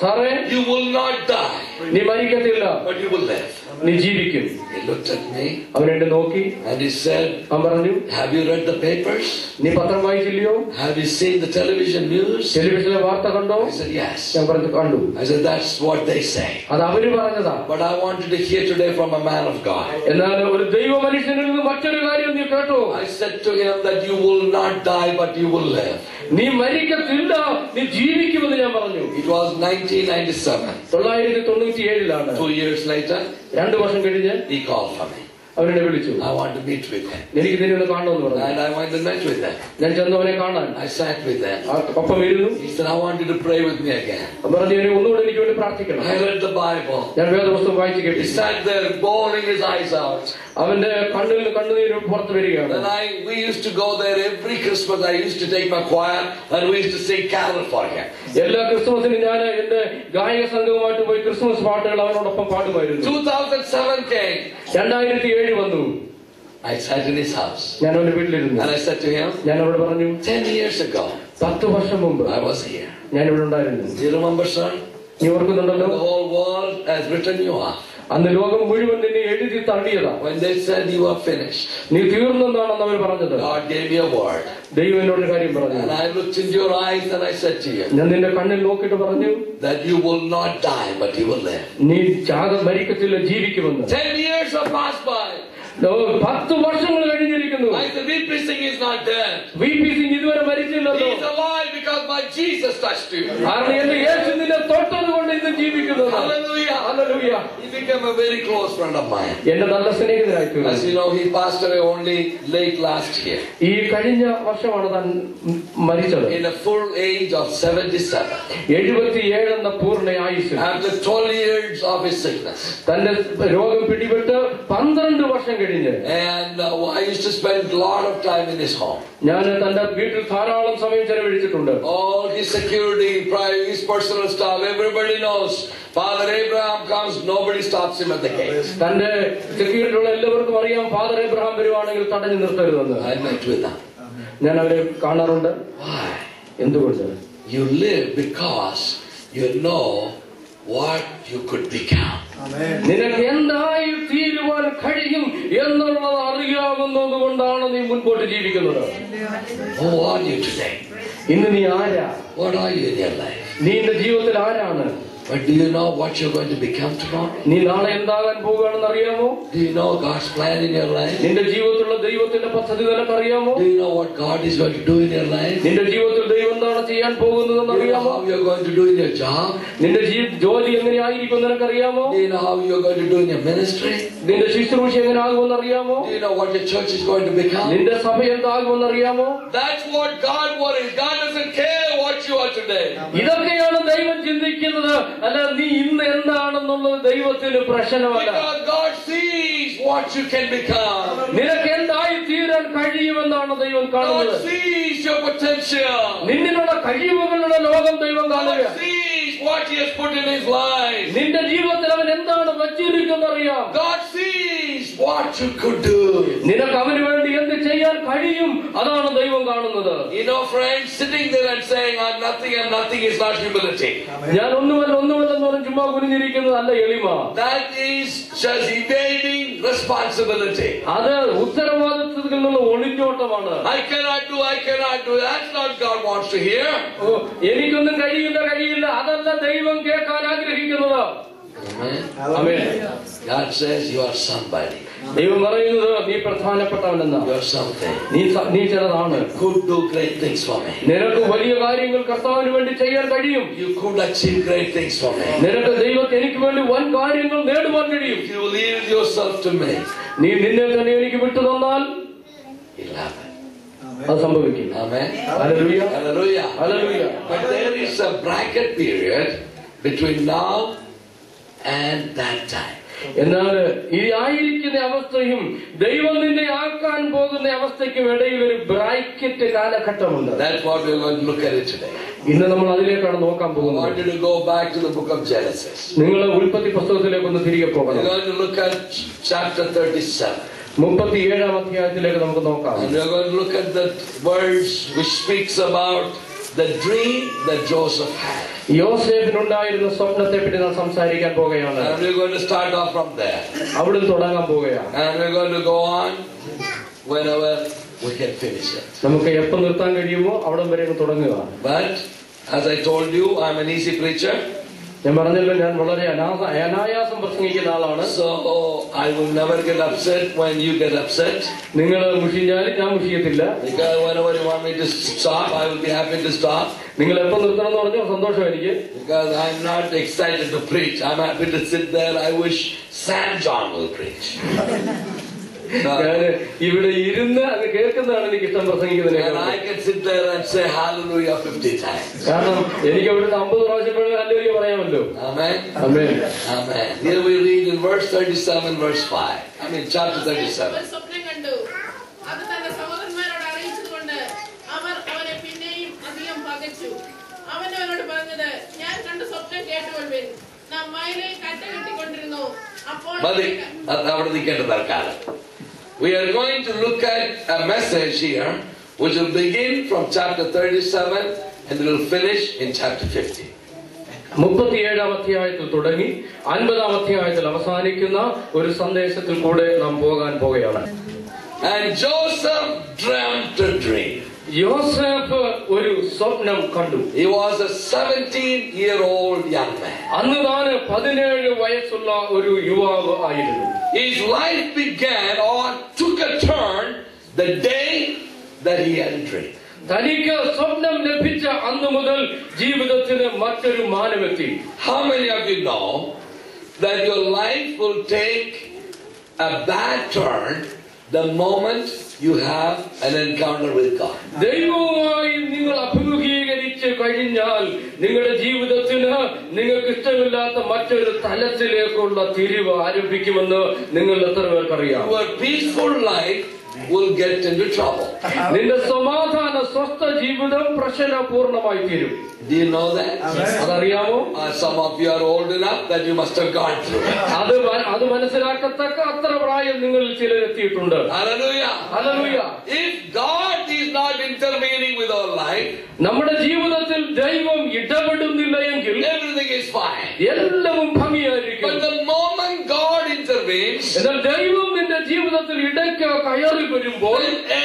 സാറേ you will not die, നീ മരിക്കത്തില്ല, but you will live." നീ ജീവിക്കും. He looked at me അവൻ എന്നെ നോക്കി. and he said, അവൻ പറഞ്ഞു, "Have you read the papers? നീ പത്രം വായിച്ചില്ലയോ? Have you seen the television news?" ടെലിവിഷനിലെ വാർത്ത കണ്ടോ? I said, "Yes." ഞാൻ പറഞ്ഞു, കണ്ടു. I said, "That's what they say. അത് അവര് പറഞ്ഞതാ. But I wanted to hear today from a man of God." എന്നാൽ ഒരു ദൈവ മനുഷ്യനിൽ നിന്ന് മറ്റൊരു കാര്യം നീ കേട്ടോ. I said to him that you will not die, but you will live. നീ മരിക്കത്തില്ല, നീ ജീവിക്കുമെന്ന് ഞാൻ പറഞ്ഞു. It was 1997. 1997 2 years later, 2 വർഷം കഴിഞ്ഞ് he called for me. അവരെന്നെ വിളിച്ചു. I want to meet with him. എനിക്ക് നിന്നെ ഒന്ന് കാണണമെന്ന് പറഞ്ഞു. And I went and met with them. ഞാൻ ചെന്നു അവനെ കാണാൻ. I sat with them. ഒപ്പം ഇരുന്നു. He said, "I want you to pray with me again." അവൻ പറഞ്ഞു, ഒന്നുകൂടെ എനിക്ക് വേണ്ടി പ്രാർത്ഥിക്കണം. I read the Bible. ഞാൻ വേദപുസ്തകം വായിച്ചു He കേട്ടു. sat there bawling his eyes out. അവന്റെ കണ്ണിൽ നിന്ന് കണ്ണുനീര് പുറത്തു വരികയാണ്. Then we used to go there every Christmas. I used to take my choir and we used to sing carol for him. എല്ലാ ക്രിസ്മസിനും ഞാൻ എന്റെ ഗായക സംഘവുമായിട്ട് പോയി ക്രിസ്മസ് പാട്ടുകൾ അവനോടൊപ്പം പാടുമായിരുന്നു. 2007 came. 2007 വന്നു. I sat in his house. ഞാൻ അവന്റെ വീട്ടിലിരുന്നു. And I said to him, ഞാൻ അവരോട് പറഞ്ഞു, 10 years ago, 10 വർഷം മുമ്പ് I was here. ഞാൻ ഇവിടെ ഉണ്ടായിരുന്നു. Do you remember, son? നീ ഓർക്കുന്നുണ്ടല്ലോ? The whole world has written you off. അന്ന് ലോകം മുഴുവൻ നിന്നെ എഴുതി തള്ളിയതാ. When they said you are finished, നീ തീർന്നെന്നാണെന്ന് അവർ പറഞ്ഞത്. God gave me a word. ദൈവം എന്നോട് കാര്യം പറഞ്ഞു. And I looked into your eyes and I said to you ഞാൻ നിന്റെ കണ്ണിൽ നോക്കിയിട്ട് പറഞ്ഞു, that you will not die, but you will live. നീ മരിക്കത്തില്ല, ജീവിക്കുമെന്ന്. 10 years have passed by. 10 വർഷങ്ങൾ കഴിഞ്ഞിരിക്കുന്നു. I said, VP Singh is not dead. VP Singh ഇതുവരെ മരിച്ചില്ലല്ലോ. He is alive because my Jesus touched you. കാരണം എന്റെ യേശു നിന്നെ തൊട്ടത് കൊണ്ട് ഇന്ന് ജീവിക്കുന്നത്. Hallelujah. Hallelujah. He became a very close friend of mine. എന്റെ നല്ല സ്നേഹിതനായി തീർന്നു. As you know, he passed away only late last year. ഈ കഴിഞ്ഞ വർഷമാണ് താൻ മരിച്ചത്. In a full age of 77. 77 എന്ന പൂർണ്ണ ആയുസ്. After 12 years of his sickness. തന്റെ രോഗം പിടിപെട്ട് 12 വർഷം കഴിഞ്ഞ്. And I used to spend a lot of time in his home. ഞാൻ തന്റെ വീട്ടിൽ ധാരാളം സമയം ചെലവഴിച്ചിട്ടുണ്ട്. All his security, his personal staff, everybody knows. Father Abraham comes comes, nobody stops him at the gate. തന്റെ സെക്യൂരിറ്റിയുള്ള എല്ലാവർക്കും അറിയാം, ഫാദർ എബ്രഹാം വരുവാണെങ്കിൽ തടഞ്ഞു നിർത്തരുതെന്ന്. I met with them. ഞാൻ അവരെ കാണാറുണ്ട്. Why? എന്തുകൊണ്ട്? You live because you know what you could become. നിനക്ക് എന്തായി തീരുവാൻ കഴിയും എന്നുള്ളത് അറിയാവുന്നത് കൊണ്ടാണ് നീ മുൻപോട്ട് ജീവിക്കുന്നത്. Who are you today? ഇന്ന് നീ ആരാ? What are you in your life? നീ നിന്റെ ജീവിതത്തിൽ ആരാണ്? But do you know what you're going to become tomorrow? നീ നാളെ എന്താകാൻ പോകുകയാണെന്ന് അറിയാമോ? Do you know God's plan in your life? നിന്റെ ജീവിതത്തിലുള്ള ദൈവത്തിന്റെ പദ്ധതി നിനക്ക് അറിയാമോ? Do you know what God is going to do in your life? നിന്റെ ജീവിതത്തിൽ ദൈവം എന്താണ് ചെയ്യാൻ പോകുന്നതെന്ന് Do you know അറിയാമോ? how you're going to do in your job? നിന്റെ ജോലി എങ്ങനെയായിരിക്കും നിനക്കറിയാമോ? Do you know how you're going to do in your ministry? നിന്റെ ശുശ്രൂഷ എങ്ങനെയാകുമെന്ന് അറിയാമോ? Do you know what your church is going to become? നിന്റെ സഭ എന്താകുമെന്ന് അറിയാമോ? That's what God wants. God doesn't care what you are today. ഇതൊക്കെയാണ് ദൈവം ചിന്തിക്കുന്നത്. അല്ല, നീ ഇന്ന് എന്താണെന്നുള്ളത് ദൈവത്തിന് പ്രശ്നമല്ല. Because God sees what you can become. നിനക്ക് എന്തായി തീരാൻ കഴിയുമെന്നാണ് ദൈവം കാണുന്നത്. God sees your potential. നിന്നിലുള്ള കഴിവുകളുടെ ലോകം ദൈവം കാണുക. God sees what He has put in His life. നിന്റെ ജീവിതത്തിൽ അവൻ എന്താണ് വച്ചിരിക്കുന്നറിയാം. God sees what you could do. നിനക്ക് അവന് വേണ്ടി എന്ത് ചെയ്യാൻ കഴിയും, അതാണ് ദൈവം കാണുന്നത്. You know, friends, sitting there and saying, I'm nothing is not humility. ഞാൻ ഒന്നുമല്ലെന്ന് പറഞ്ഞ് ചുമ്മാ കുനിഞ്ഞിരിക്കുന്നതല്ല എളിമ. That is just evading responsibility. അത് ഉത്തരവാദിത്വത്തിൽ നിന്ന് ഒളിഞ്ഞോട്ടമാണ്. I cannot do. That's not God wants to hear. എനിക്കൊന്നും കഴിയില്ല, അതല്ല ദൈവം കേൾക്കാൻ ആഗ്രഹിക്കുന്നത്. Amen. Amen. God says you are somebody. ദൈവം പറയുന്നത് നീ പ്രധാനപ്പെട്ടവനെന്നാ. You are something. നീ ചിലതാണ്. You could do great things for me. നിനക്ക് വലിയ കാര്യങ്ങൾ കർത്താവിന് വേണ്ടി ചെയ്യാൻ കഴിയും. You could achieve great things for me. നിനക്ക് എനിക്ക് വേണ്ടി വൻ കാര്യങ്ങൾ നേടുവാൻ കഴിയും. If you leave yourself to me, നീ നിന്നെ തന്നെ എനിക്ക് വിട്ടു തന്നാൽ it'll happen. അത് സംഭവിക്കും. Amen. Hallelujah. Hallelujah. Hallelujah. But there is a bracket period between now and that time. എന്നാൽ ഈ ആയിരിക്കുന്ന അവസ്ഥയും ദൈവം നിന്നെ ആക്കാൻ പോകുന്ന അവസ്ഥയ്ക്കും ഇടയിൽ ഒരു bracket കാലഘട്ടമുണ്ട്. That's what we're going to look at it today. ഇന്ന് നമ്മൾ അതിലേക്കാണ് നോക്കാൻ I പോകുന്നത്. want you to go back to the book of Genesis. നിങ്ങൾ ഉൽപ്പത്തി പുസ്തകത്തിലേക്ക് ഒന്ന് തിരികെ പോകണം. We're going to look at chapter 37. 37-ാം അധ്യായത്തിലേക്ക് നമുക്ക് നോക്കാം. And we're going to look at the words which speaks about the dream that Joseph had. യോസേഫിനുണ്ടായിരുന്ന സ്വപ്നത്തെ പറ്റി നാം സംസാരിക്കാൻ പോകുകയാണ്. And we're going to start off from there. അവിടെ തുടങ്ങാൻ പോകുകയാണ്. And we're going to go on whenever we can finish it. നമുക്ക് എപ്പോൾ നിർത്താൻ കഴിയുമോ അവിടം വരെ തുടങ്ങുക. But as I told you, I'm an easy preacher. ഞാൻ പറഞ്ഞല്ലോ, ഞാൻ വളരെ അനായാസം പ്രസംഗിക്കുന്ന ആളാണ്. So I will never get upset when you get upset. നിങ്ങൾ മുഷിഞ്ഞാലും ഞാൻ മുഷിയത്തില്ല. Because whenever you want me to stop, I will be happy to stop. നിങ്ങൾ എപ്പോൾ നിർത്തണം എന്ന് പറഞ്ഞാൽ സന്തോഷം എനിക്ക്. Because I'm not excited to preach. I'm happy to sit there. I wish Sam John will preach. ഞാൻ ഇവിടെ ഇരുന്ന് അത് കേൾക്കുന്നതാണ് എനിക്ക് ഇഷ്ടം പ്രസംഗിക്കുന്നതിനെ. And I can sit there and say hallelujah 50 times. കാരണം എനിക്ക് അവിടെ 50 പ്രാവശ്യം ഹല്ലേലൂയ പറയാമല്ലോ. Amen. Amen. Amen. Here we read in verse 37, verse 5. Chapter 37. ഒരു സ്വപ്നം കണ്ടു. അത് തന്റെ സഹോദരന്മാരോട് അറിയിച്ചതുകൊണ്ട് അവർ അവനെ പിന്നെയും അധികം പകച്ചു. അവൻ അവരോട് പറഞ്ഞത്, ഞാൻ കണ്ട സ്വപ്നം കേട്ടുകൊള്ളുവിൻ. നാം വയലിൽ കറ്റ കെട്ടിക്കൊണ്ടിരുന്നു. അപ്പോൾ we are going to look at a message here which will begin from chapter 37 and it will finish in chapter 50. 37-ാം അധ്യായത്തിൽ തുടങ്ങി 50-ാം അധ്യായത്തിൽ അവസാനിക്കുന്ന ഒരു സന്ദേശത്തിൽ കൂടെ നാം പോകാൻ പോകുകയാണ്. And Joseph dreamt a dream. യോസേഫ് ഒരു സ്വപ്നം കണ്ടു. He was a 17-year-old young man. അന്ന് താൻ 17 വയസ്സുള്ള ഒരു യുവാവ് ആയിരുന്നു. His life began or took a turn the day that he had a dream. തനിക്ക് സ്വപ്നം ലഭിച്ച അന്ന് മുതൽ ജീവിതത്തിന് മറ്റൊരു മാനമെത്തി. How many of you know that your life will take a bad turn the moment you have an encounter with God? ദൈവവുമായി നിങ്ങൾ അഭിമുഖീകരിച്ച് കഴിഞ്ഞാൽ നിങ്ങളുടെ ജീവിതത്തിന് നിങ്ങൾക്ക് ഇഷ്ടമില്ലാത്ത മറ്റൊരു തലത്തിലേക്കുള്ള തിരിവ് ആരംഭിക്കുമെന്ന് നിങ്ങൾ എത്ര പേർക്കറിയാം? Your peaceful life will get into trouble. നിന്റെ സമാധാന സ്വസ്ഥ ജീവിതം പ്രശ്നപൂർണമായി തീരും. Do you know that? അതറിയാമോ? Some of you are old enough that you must have gone through it. അത് മനസ്സിലാക്കത്തക്ക അത്ര പ്രായം നിങ്ങളിൽ ചിലരെത്തിയിട്ടുണ്ട്. Hallelujah. Hallelujah. If God is not intervening with our life, നമ്മുടെ ജീവിതത്തിൽ ദൈവം ഇടപെടുന്നില്ല എങ്കിൽ everything is fine. എല്ലാവും ഭംഗിയായിരിക്കും. But the moment God intervenes, എന്നാൽ ദൈവം നിന്റെ ജീവിതത്തിൽ ഇടയ്ക്ക് കയറി വരുമ്പോൾ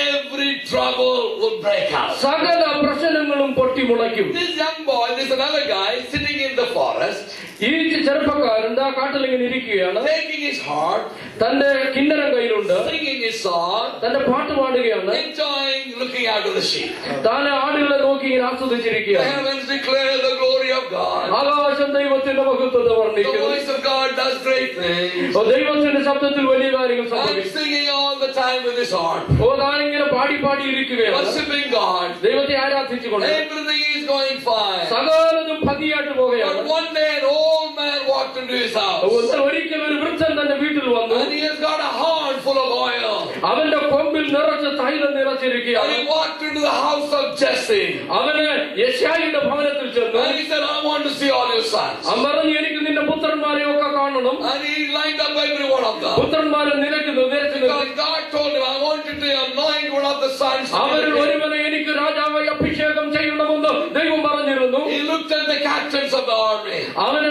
every trouble will break out. സകല പ്രശ്നങ്ങളും പൊട്ടിമുളയ്ക്കും. This young boy, there's another guy sitting in the forest, ഈ ചെറുപ്പക്കാരൻ ആ കാട്ടിലിങ്ങനെ ഇരിക്കുകയാണ്. taking his harp, തന്റെ കിന്നരം കയ്യിലുണ്ട്, singing his song, തന്റെ പാട്ട് പാടുകയാണ്, enjoying looking out of the sheep. താൻ ആടുകളെ നോക്കി ഇങ്ങനെ The ആസ്വദിച്ചിരിക്കുകയാണ്. heavens declare the glory of God. ആകാശം ദൈവത്തിന്റെ മഹത്വത്തെ The വർണ്ണിക്കുന്നു. voice of God does great things. ദൈവത്തിന്റെ ശബ്ദത്തിൽ വലിയ കാര്യങ്ങൾ I'm സംഭവിക്കും. singing all the time with his harp, താനിങ്ങനെ പാടി ഇരിക്കുകയാണ്, worshiping God. ദൈവത്തെ ആരാധിച്ചുകൊണ്ട്. Everything is going fine. സകലതും ഭംഗിയായിട്ട് പോകുകയാണ്. But one day an old man walked into his house, ഒരിക്കൽ ഒരു വൃദ്ധൻ തന്റെ വീട്ടിൽ വന്നു. and he has got a horn full of oil. അവന്റെ കൊമ്പിൽ നിറച്ച് തൈലം നിറച്ചിരിക്കുകയാണ്. And he walked into the house of Jesse, അവന് യെശയ്യായുടെ ഭവനത്തിൽ ചെന്നു. and he said, I want to see all your sons. അവൻ പറഞ്ഞു, എനിക്ക് നിന്റെ പുത്രന്മാരെ ഒക്കെ കാണണം. And he lined up every one of them. പുത്രന്മാരെ നിരക്കുന്നു. Because God told him, I want you to anoint one of the sons. അവരിൽ ഒരുവനെ എനിക്ക് രാജാവായി അഭിഷേകം ചെയ്യണമെന്ന് ദൈവം പറഞ്ഞിരുന്നു. He looked at the captains of the army. അവൻ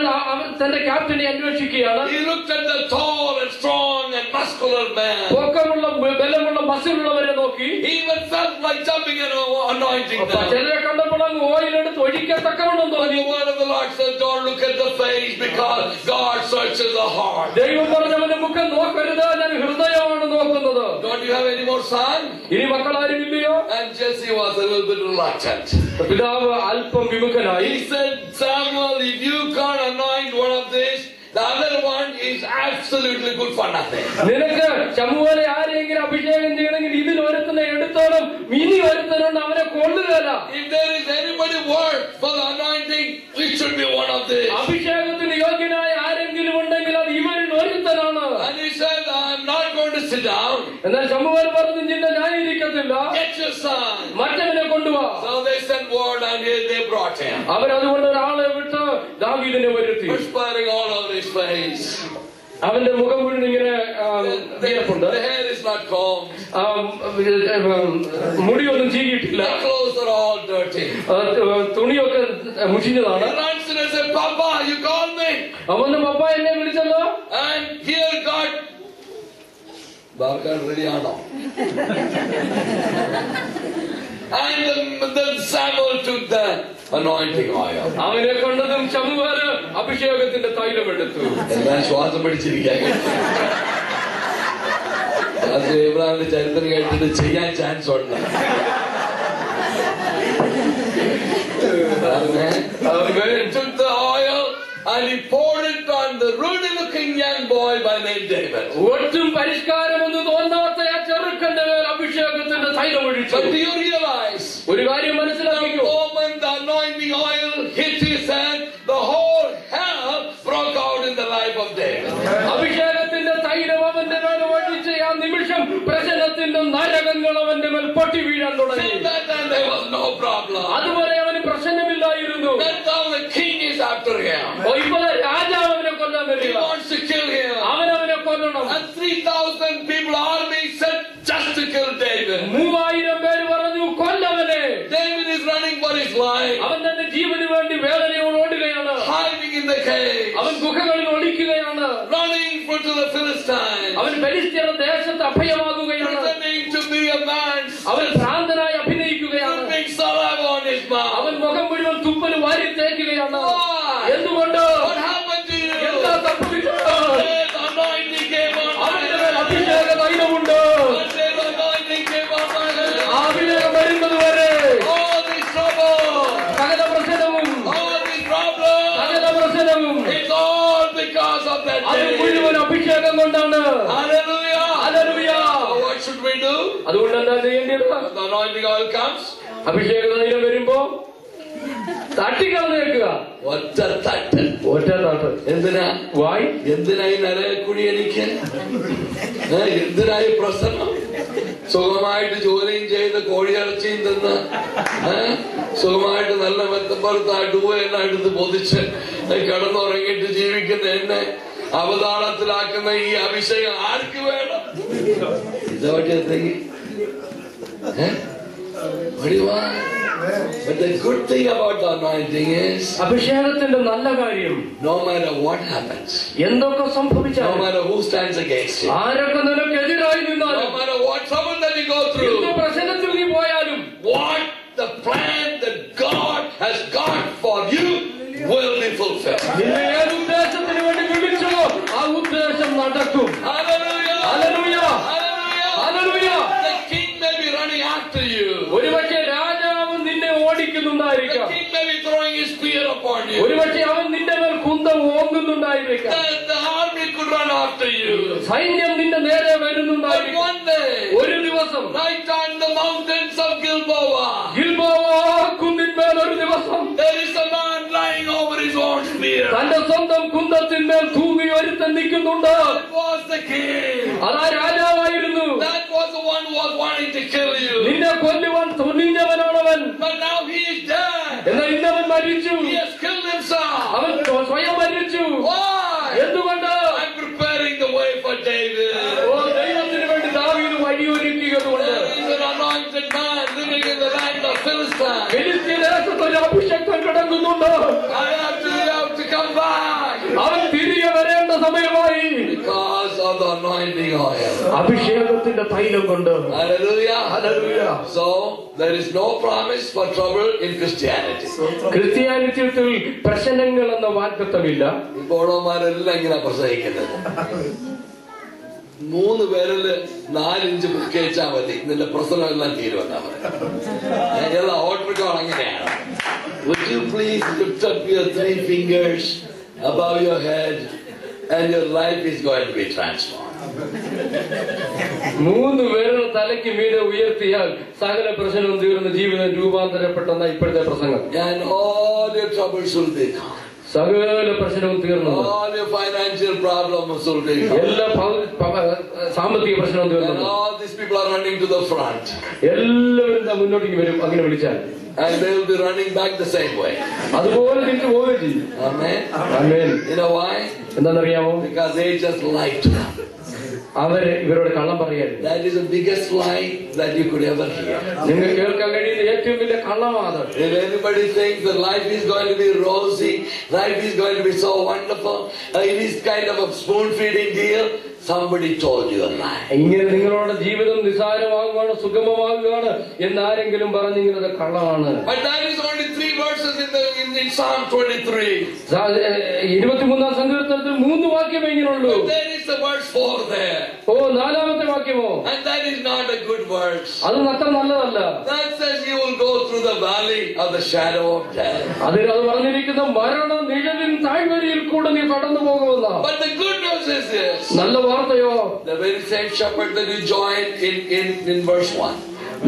തന്റെ ക്യാപ്റ്റനെ അന്വേഷിക്കുകയാണ്. He looked at the tall and strong and muscular man. പൊക്കമുള്ള ബലമുള്ള മസിലുള്ളവരെ നോക്കി. He even felt like jumping and anointing them. ചിലരെ കണ്ടപ്പോൾ അങ്ങ് ഓയിലെടുത്ത് ഒഴിക്കത്തക്കവണ്ണം But തോന്നി. the word of the Lord says, don't look at the face, because God searches the heart. ദൈവം പറഞ്ഞവന്റെ മുഖം നോക്കരുത്, ഞാൻ ഹൃദയമാണ് നോക്കുന്നത്. Don't you have any more sons? ഇനി മക്കളാരും ഇല്ലയോ? And Jesse was a little bit reluctant. പിതാവ് അല്പം വിമുഖനായി. He said, Samuel, if you can't anoint one of these, the other one is absolutely good for nothing. നിനക്ക് ശമൂവേലെ ആരെങ്കിലും അഭിഷേകം ചെയ്യണമെങ്കിൽ ഇതിൽ ഒരുത്തനെ എടുത്തോളും, ഇനി ഒരുത്തനുണ്ട്, അവനെ കൊള്ളുകയില്ല. If there is anybody worth for the anointing, it should be one of these. അഭിഷേകത്തിന് യോഗ്യനായ ആരെങ്കിലും ഉണ്ടെങ്കിൽ അത് ഇവരിൽ ഒരുത്തനാണ്. And he said, I'm not going to sit down. എന്നാൽ ശമൂവേൽ പറഞ്ഞു, നിന്നെ ഞാൻ ഇരിക്കത്തില്ല, Get your son. മറ്റവനെ കൊണ്ടുവാ. So they sent word, and they brought him, അവരതുകൊണ്ട് ഒരാളെ വിട്ട് ദാവീദിനെ വരുത്തി. perspiring all over his face. അവന്റെ മുഖം മുഴുവൻ ഇങ്ങനെ വീർപ്പുണ്ട്. The hair is not combed. മുടിയൊന്നും ചീകിയിട്ടില്ല. The clothes are all dirty. തുണിയൊക്കെ മുഷിഞ്ഞതാണ്. He runs in and says, Papa, you called me? അവന്റെ പപ്പ എന്നെ വിളിച്ചല്ലോ. And here God. Barkan ready ആണോ? And then Samuel took the anointing oil. അവനെ കണ്ടതും ശമൂവേല് അഭിഷേകത്തിന്റെ തൈലം എടുത്തു. എല്ലാം ശ്വാസം പിടിച്ചിരിക്കാൻ. ഇബ്രാഹിമിന്റെ ചരിത്രം കേട്ടിട്ട് ചെയ്യാൻ ചാൻസ് ഉണ്ട്. He took the oil and he poured it on the rude-looking young boy by name David. ഒട്ടും പരിഷ്കാരമൊന്നും തോന്നാത്ത ആ ചെറുക്കന്റെ മേൽ അഭിഷേകത്തിന്റെ തൈലം ഒഴിച്ചു. But do you realize, ഒരു കാര്യം the മനസ്സിലാക്കിക്കോ, moment the anointing oil hit his hand, the whole hell broke out in the life of David. അഭിഷേകത്തിന്റെ തൈലം അവന്റെ മേൽ ഒഴിച്ച ആ നിമിഷം പ്രശ്നത്തിന്റെ നരകങ്ങൾ അവന്റെ മേൽ പൊട്ടി വീഴാൻ തുടങ്ങി. Till that time there was no problem. അതുവരെ അവന് പ്രശ്നമില്ലായിരുന്നു. But now the king is after him. ഇപ്പോൾ രാജാവ് അവനെ കൊല്ലാൻ He വരിക. wants to kill him. അവനവനെ കൊല്ലണം. And 3,000 people army set just to kill David. 3000 പേര് പറഞ്ഞു കൊല്ലവനെ. David is running for his life, അവൻ തന്റെ ജീവന് വേണ്ടി വേദനയോട് ഓടുകയാണ്. hiding in the cave, അവൻ ഗുഹകളിൽ ഒളിക്കുകയാണ്. running to the Philistines, അവൻ ഫെലിസ്ത്യരുടെ ദേശത്ത് അഭയമാകുകയാണ്. pretending to be a man, അവൻ ഭ്രാന്തനായി അഭിനയിക്കുകയാണ്. dripping saliva on his mouth. അവൻ മുഖം മുഴുവൻ തുപ്പൽ വാരി തേക്കുകയാണ്. Why? എന്തുകൊണ്ട്? What happened to you? എന്താ സംഭവിച്ചത്? The anointing came on my അവന്റെ head. മേൽ അഭിഷേക തൈലമുണ്ട്. The anointing came on my head. ആ അഭിഷേകം വരുന്നത് വരെ All this trouble, സകല പ്രശ്നവും all this problem, സകല പ്രശ്നവും it's all because of that അത് day. മുഴുവൻ അഭിഷേകം കൊണ്ടാണ്. Hallelujah. Hallelujah. So what should we do? അതുകൊണ്ട് എന്താ ചെയ്യേണ്ടത്? When the anointing oil comes, അഭിഷേക തൈലം വരുമ്പോ തട്ടിക്കളഞ്ഞേക്കുക. ഒറ്റ തട്ട്. ഒറ്റ തട്ട്. എന്തിനാ? വായി എന്തിനായി നരകുഴി എനിക്ക്? എന്തിനായി പ്രശ്നം? സുഖമായിട്ട് ജോലിയും ചെയ്ത് കോഴിയിറച്ചിയും തിന്ന് സുഖമായിട്ട് നല്ല മെത്തപ്പുറത്തായിട്ട് എല്ലാം എടുത്ത് പൊതിച്ച് കിടന്നുറങ്ങിയിട്ട് ജീവിക്കുന്ന എന്നെ അവതാളത്തിലാക്കുന്ന ഈ അഭിഷേകം ആർക്ക് വേണം? ഇതോട്ടെങ്കിൽ But the good thing about the anointing is, അഭിഷേകത്തിന്റെ നല്ല കാര്യം, no matter what happens, എന്തൊക്കെ സംഭവിച്ചാലും, no matter who stands against you, ആരൊക്കെ നിനക്ക് എതിരായി നിന്നാലും, no matter what trouble that you go through, എന്ത് പ്രശ്നത്തിൽ നീ പോയാലും, what the plan that God has got for you will be fulfilled. നിന്നെ ഏത് ഉദ്ദേശത്തിന് വേണ്ടി വിളിച്ചോ ആ ഉദ്ദേശം നടക്കും. Hallelujah! Hallelujah! Hallelujah! Hallelujah! The king may be running after you. ഒരുപക്ഷെ രാജാവ് നിന്നെ The ഓടിക്കുന്നുണ്ടായിരിക്കാം. king may be throwing his spear upon you. ഒരുപക്ഷെ അവൻ നിന്റെ മേൽ കുന്തം ഓങ്ങുന്നുണ്ടായിരിക്കാം. The army could run after you. സൈന്യം നിന്റെ നേരെ But വരുന്നുണ്ടായിരിക്കാം. one day, ഒരു ദിവസം right on the mountains of Gilboa, Gilboa കുന്നിന്മേൽ ഒരു ദിവസം there is a man lying over his own spear. തന്റെ സ്വന്തം കുന്തത്തിന്മേൽ തൂങ്ങി ഒരുത്തൻ നിൽക്കുന്നുണ്ട്. That was the king. അതാ രാജാവായിരുന്നു. That was the one who was wanting to kill you. നിന്നെ കൊല്ലുവാൻ തുനിഞ്ഞവനാണവൻ. But now he is dead. എന്നാൽ ഇന്നവൻ മരിച്ചു. He has killed himself. അവൻ സ്വയം മരിച്ചു. Why? എന്തുകൊണ്ട്? I'm preparing the way for David. ഓ, ദൈവത്തിന് വേണ്ടി ദാവീദ് വഴിയൊരുക്കിയതുകൊണ്ട്. There is an anointed man living in the land of Philistine. ഫിലിസ്തീയ ദേശത്ത് ഒരു അഭിഷേകം കിടക്കുന്നുണ്ട്. I have to come back. അവൻ തിരികെ വരേണ്ട സമയമായി. Because of the anointing oil. അഭിഷേകത്തിന്റെ തൈലം കൊണ്ട്. Hallelujah. Hallelujah. So there is no promise for trouble in Christianity. ക്രിസ്ത്യാനിത്യത്തിൽ പ്രശ്നങ്ങൾ എന്ന വാഗ്ദത്തമില്ല. ഈ ബോളോമാരെല്ലാം ഇങ്ങനെ പ്രസംഗിക്കുന്നത് 3 പേരില് 4 ഇഞ്ച് മുക്കേച്ചാൽ മതി, നിന്റെ പ്രശ്നം എല്ലാം തീരുമെന്നാ പറയുന്നത്. ഓട്ടർക്കാൾ അങ്ങനെയാണ്. Would you please lift up your 3 fingers above your head and your life is going to be transformed. 3 പേരുടെ തലയ്ക്ക് മീതെ ഉയർത്തിയാൽ സകല പ്രശ്നവും തീർന്ന് ജീവിതം രൂപാന്തരപ്പെട്ടെന്ന ഇപ്പോഴത്തെ പ്രസംഗം. And all your troubles will be gone. സകല പ്രശ്നവും തീർന്നു. All your financial problems will be gone. എല്ലാ സാമ്പത്തിക പ്രശ്നവും And തീർന്നു. all these people are running to the front. എല്ലാവരും മുന്നോട്ടേക്ക് വരും അങ്ങനെ വിളിച്ചാൽ. And they will be running back the same way. അതുപോലെ തിരിച്ചു പോവുകയും ചെയ്യും. Amen. Amen. You know why? എന്താണെന്നറിയാമോ? Because they just lied to them. അവര് ഇവരോട് കള്ളം പറയായിരുന്നു. That is the biggest lie that you could ever hear. നിങ്ങൾ കേൾക്കാൻ കഴിയുന്ന ഏറ്റവും വലിയ കള്ളമാണ്. If anybody thinks that life is going to be rosy, life is going to be so wonderful, it is kind of a spoon-feeding deal, somebody told you a lie. ഇങ്ങനെ നിങ്ങളുടെ ജീവിതം നിസാരമാകുകയാണ്, സുഗമമാകുകയാണ് എന്നാരെങ്കിലും പറഞ്ഞിങ്ങനെ കള്ളമാണ്. But that is only 3 verses in Psalm 23. 23-ാം സങ്കീർത്തനത്തിൽ 3 വാക്യമേ ഇങ്ങനെയുള്ളൂ. But there is the verse 4 there. Oh, 4-ാമത്തെ വാക്യമോ? And that is not a good verse. അത് അത്ര നല്ലതല്ല. That says you will go through the valley of the shadow of death. അതിൽ അത് പറഞ്ഞിരിക്കുന്ന മരണ നിഴലിൻ താഴ്വരയിൽ കൂടെ നീ കടന്നു പോകുമെന്ന. But the good news is this. നല്ല വാർത്തയോ? The very same shepherd that you joined in verse 1.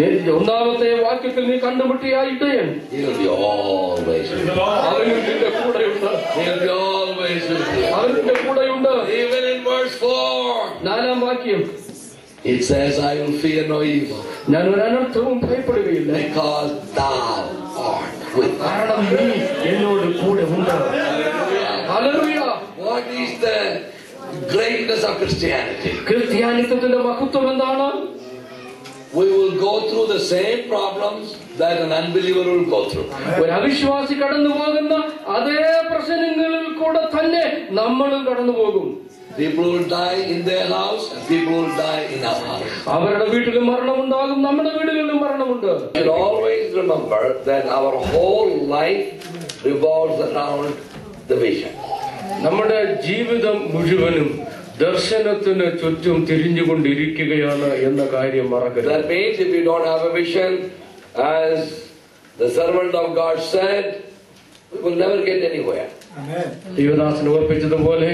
1-ാമത്തെ വാക്യത്തിൽ നീ കണ്ടുമുട്ടിയ ഇടയൻ He will be always with you. അവനും നിന്റെ കൂടെയുണ്ട്. He will be always with you. അവൻ നിന്റെ കൂടെയുണ്ട്. Even in verse 4. 4-ാം വാക്യം It says, I will fear no evil. ഞാൻ ഒരു അനർത്ഥവും ഭയപ്പെടുകയില്ല. Because thou art with me. കാരണം നീ എന്നോട് കൂടെ ഉണ്ട്. Hallelujah. What is the greatness of Christianity? ക്രിസ്ത്യാനിത്വത്തിന്റെ മഹത്വം എന്താണ്? We will go through the same problems that an unbeliever will go through. ഒരു അവിശ്വാസി കടന്നു പോകുന്ന അതേ പ്രശ്നങ്ങളിൽ കൂടെ തന്നെ നമ്മളും കടന്നു പോകും. People will die in their house, and people will die in our house. അവരുടെ വീട്ടിലും മരണമുണ്ടാകും, നമ്മുടെ വീടുകളിലും മരണമുണ്ട്. You should always remember that our whole life revolves around the vision. നമ്മുടെ ജീവിതം മുഴുവനും ദർശനത്തിന് ചുറ്റും തിരിഞ്ഞുകൊണ്ടിരിക്കുകയാണ് എന്ന കാര്യം മറക്കരുത്. That means if you don't have a vision, as the servant of God said, we will never get anywhere. ദൈവദാസൻ ഓർപ്പിച്ചതുപോലെ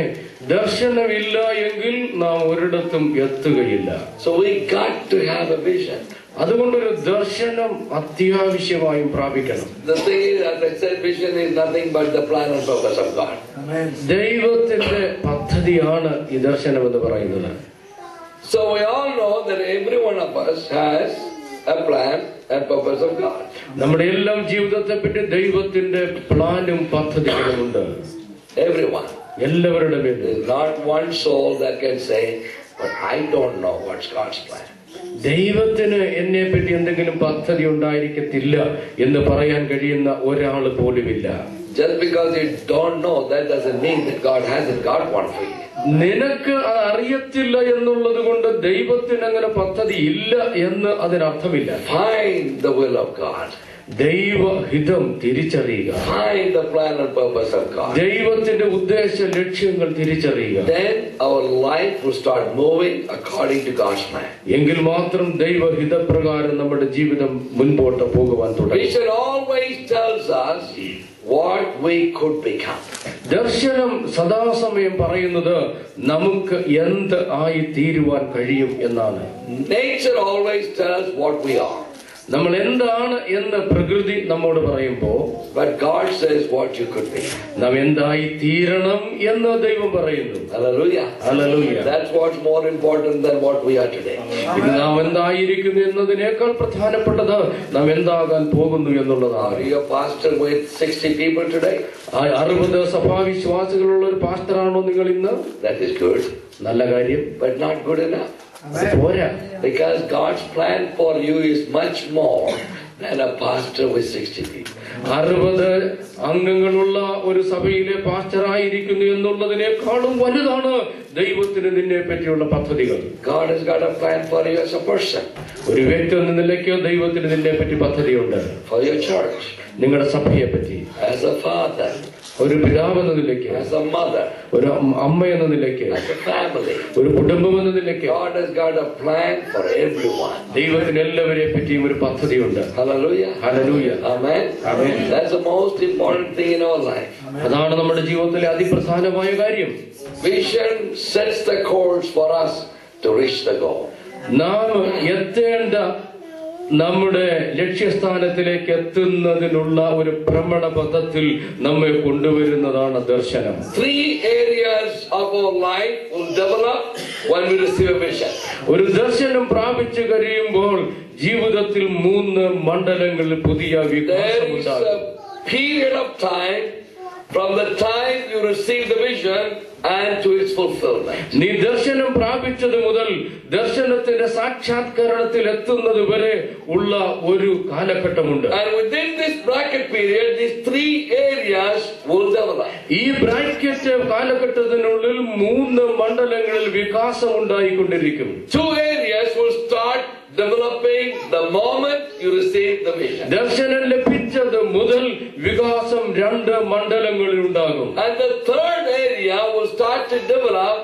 ദർശനമില്ല എങ്കിൽ നാം ഒരിടത്തും എത്തുകയില്ല. So we got to have a vision. അതുകൊണ്ടൊരു ദർശനം അത്യാവശ്യമായും പ്രാപിക്കണം. The thing is, as I said, vision is nothing but the plan and purpose of God. ദൈവത്തിന്റെ പദ്ധതിയാണ് ഈ ദർശനം എന്ന് പറയുന്നത്. So we all know that every one of us has a plan and purpose of God. നമ്മുടെ എല്ലാം ജീവിതത്തെ പറ്റി ദൈവത്തിന്റെ പ്ലാനും പദ്ധതികളുമുണ്ട്. Everyone. എല്ലാവരുടെ പേരിൽ. There is not one soul that can say, but I don't know what's God's plan. ദൈവത്തിന് എന്നെ പറ്റി എന്തെങ്കിലും പദ്ധതി ഉണ്ടായിരിക്കത്തില്ല എന്ന് പറയാൻ കഴിയുന്ന ഒരാൾ പോലുമില്ല. Just because you don't know, that doesn't mean that God hasn't got one for you. നിനക്ക് അറിയത്തില്ല എന്നുള്ളത് കൊണ്ട് ദൈവത്തിന് അങ്ങനെ പദ്ധതി ഇല്ല എന്ന് അതിനർത്ഥമില്ല. Find the will of God. ദൈവഹിതം തിരിച്ചറിയുക. Find the plan and purpose of God. ദൈവത്തിന്റെ ഉദ്ദേശ ലക്ഷ്യങ്ങൾ തിരിച്ചറിയുക. Then our life will start moving according to God's plan. എങ്കിൽ മാത്രം ദൈവഹിതപ്രകാരം നമ്മുടെ ജീവിതം മുൻപോട്ട് പോകുവാൻ തുടങ്ങും. Vision always tells us what we could become. ദർശനം സദാസമയം പറയുന്നത് നമുക്ക് എന്ത് ആയി തീരുവാൻ കഴിയും എന്നാണ്. Nature always tells what we are. നമ്മൾ എന്താണ് എന്ന് പ്രകൃതി നമ്മോട് പറയുമ്പോ, but God says what you could be. നാം എന്തായി തീരണം എന്ന് ദൈവം പറയുന്നു. Hallelujah. Hallelujah. That's what's more important than what we are today. ഇത് നാം എന്തായിരിക്കുന്നു എന്നതിനേക്കാൾ പ്രധാനപ്പെട്ടത് നാം എന്താകാൻ പോകുന്നു എന്നുള്ളതാണ്. Are you a pastor with 60 people today? 60 സഭാവിശ്വാസികളുള്ള ഒരു പാസ്റ്ററാണോ നിങ്ങൾ ഇന്ന്? That is good. നല്ല കാര്യം. But not good enough. പോരാ. Because God's plan for you is much more than a pastor with 60 people. 60 അംഗങ്ങളുള്ള ഒരു സഭയിലെ പാസ്റ്ററായിരിക്കുന്നു എന്നുള്ളതിനേക്കാളും വലുതാണ് ദൈവത്തിന് നിന്നെ പറ്റിയുള്ള പദ്ധതികൾ. God has got a plan for you as a person. ഒരു വ്യക്തി എന്ന നിലയ്ക്ക് ദൈവത്തിന് നിന്നെ പറ്റി പദ്ധതിയുണ്ട്. For your church. നിങ്ങളുടെ സഭയെ പറ്റി. As a father. ഒരു പിതാവ് എന്ന നിലയ്ക്ക്. As a mother. ഒരു അമ്മ എന്ന നിലയ്ക്ക്. As a family. ഒരു കുടുംബം എന്ന നിലയ്ക്ക്. God has got a plan for everyone. ദൈവത്തിന് എല്ലാവരെ പറ്റിയും ഒരു പദ്ധതിയുണ്ട്. Hallelujah. Hallelujah. Amen. Amen. That's the most important thing in our life. അതാണ് നമ്മുടെ ജീവിതത്തിലെ അതിപ്രധാനമായ കാര്യം. Vision sets the course for us to reach the goal. നാം എത്തേണ്ട നമ്മുടെ ലക്ഷ്യസ്ഥാനത്തിലേക്ക് എത്തുന്നതിനുള്ള ഒരു ഭ്രമണപഥത്തിൽ നമ്മെ കൊണ്ടുവരുന്നതാണ് ദർശനം. 3 areas of our life will develop when we receive a vision. ഒരു ദർശനം പ്രാപിച്ചു കഴിയുമ്പോൾ ജീവിതത്തിൽ 3 മണ്ഡലങ്ങളിൽ പുതിയ വികാസം There is ഉണ്ടാകും. a period of time from the time you receive the vision and to its fulfillment. നീ ദർശനം പ്രാപിച്ചത് മുതൽ ദർശനത്തിന്റെ സാക്ഷാത്കരണത്തിൽ എത്തുന്നത് വരെ ഉള്ള ഒരു കാലഘട്ടമുണ്ട്. And within this bracket period, these 3 areas will develop. ഈ ബ്രാക്കറ്റ് കാലഘട്ടത്തിനുള്ളിൽ 3 മണ്ഡലങ്ങളിൽ വികാസം ഉണ്ടായിക്കൊണ്ടിരിക്കും. 2 areas will start developing the moment you receive the vision. ദർശനം ലഭിച്ചത് മുതൽ വികാസം 2 മണ്ഡലങ്ങളിൽ ഉണ്ടാകും. And the third area will start to develop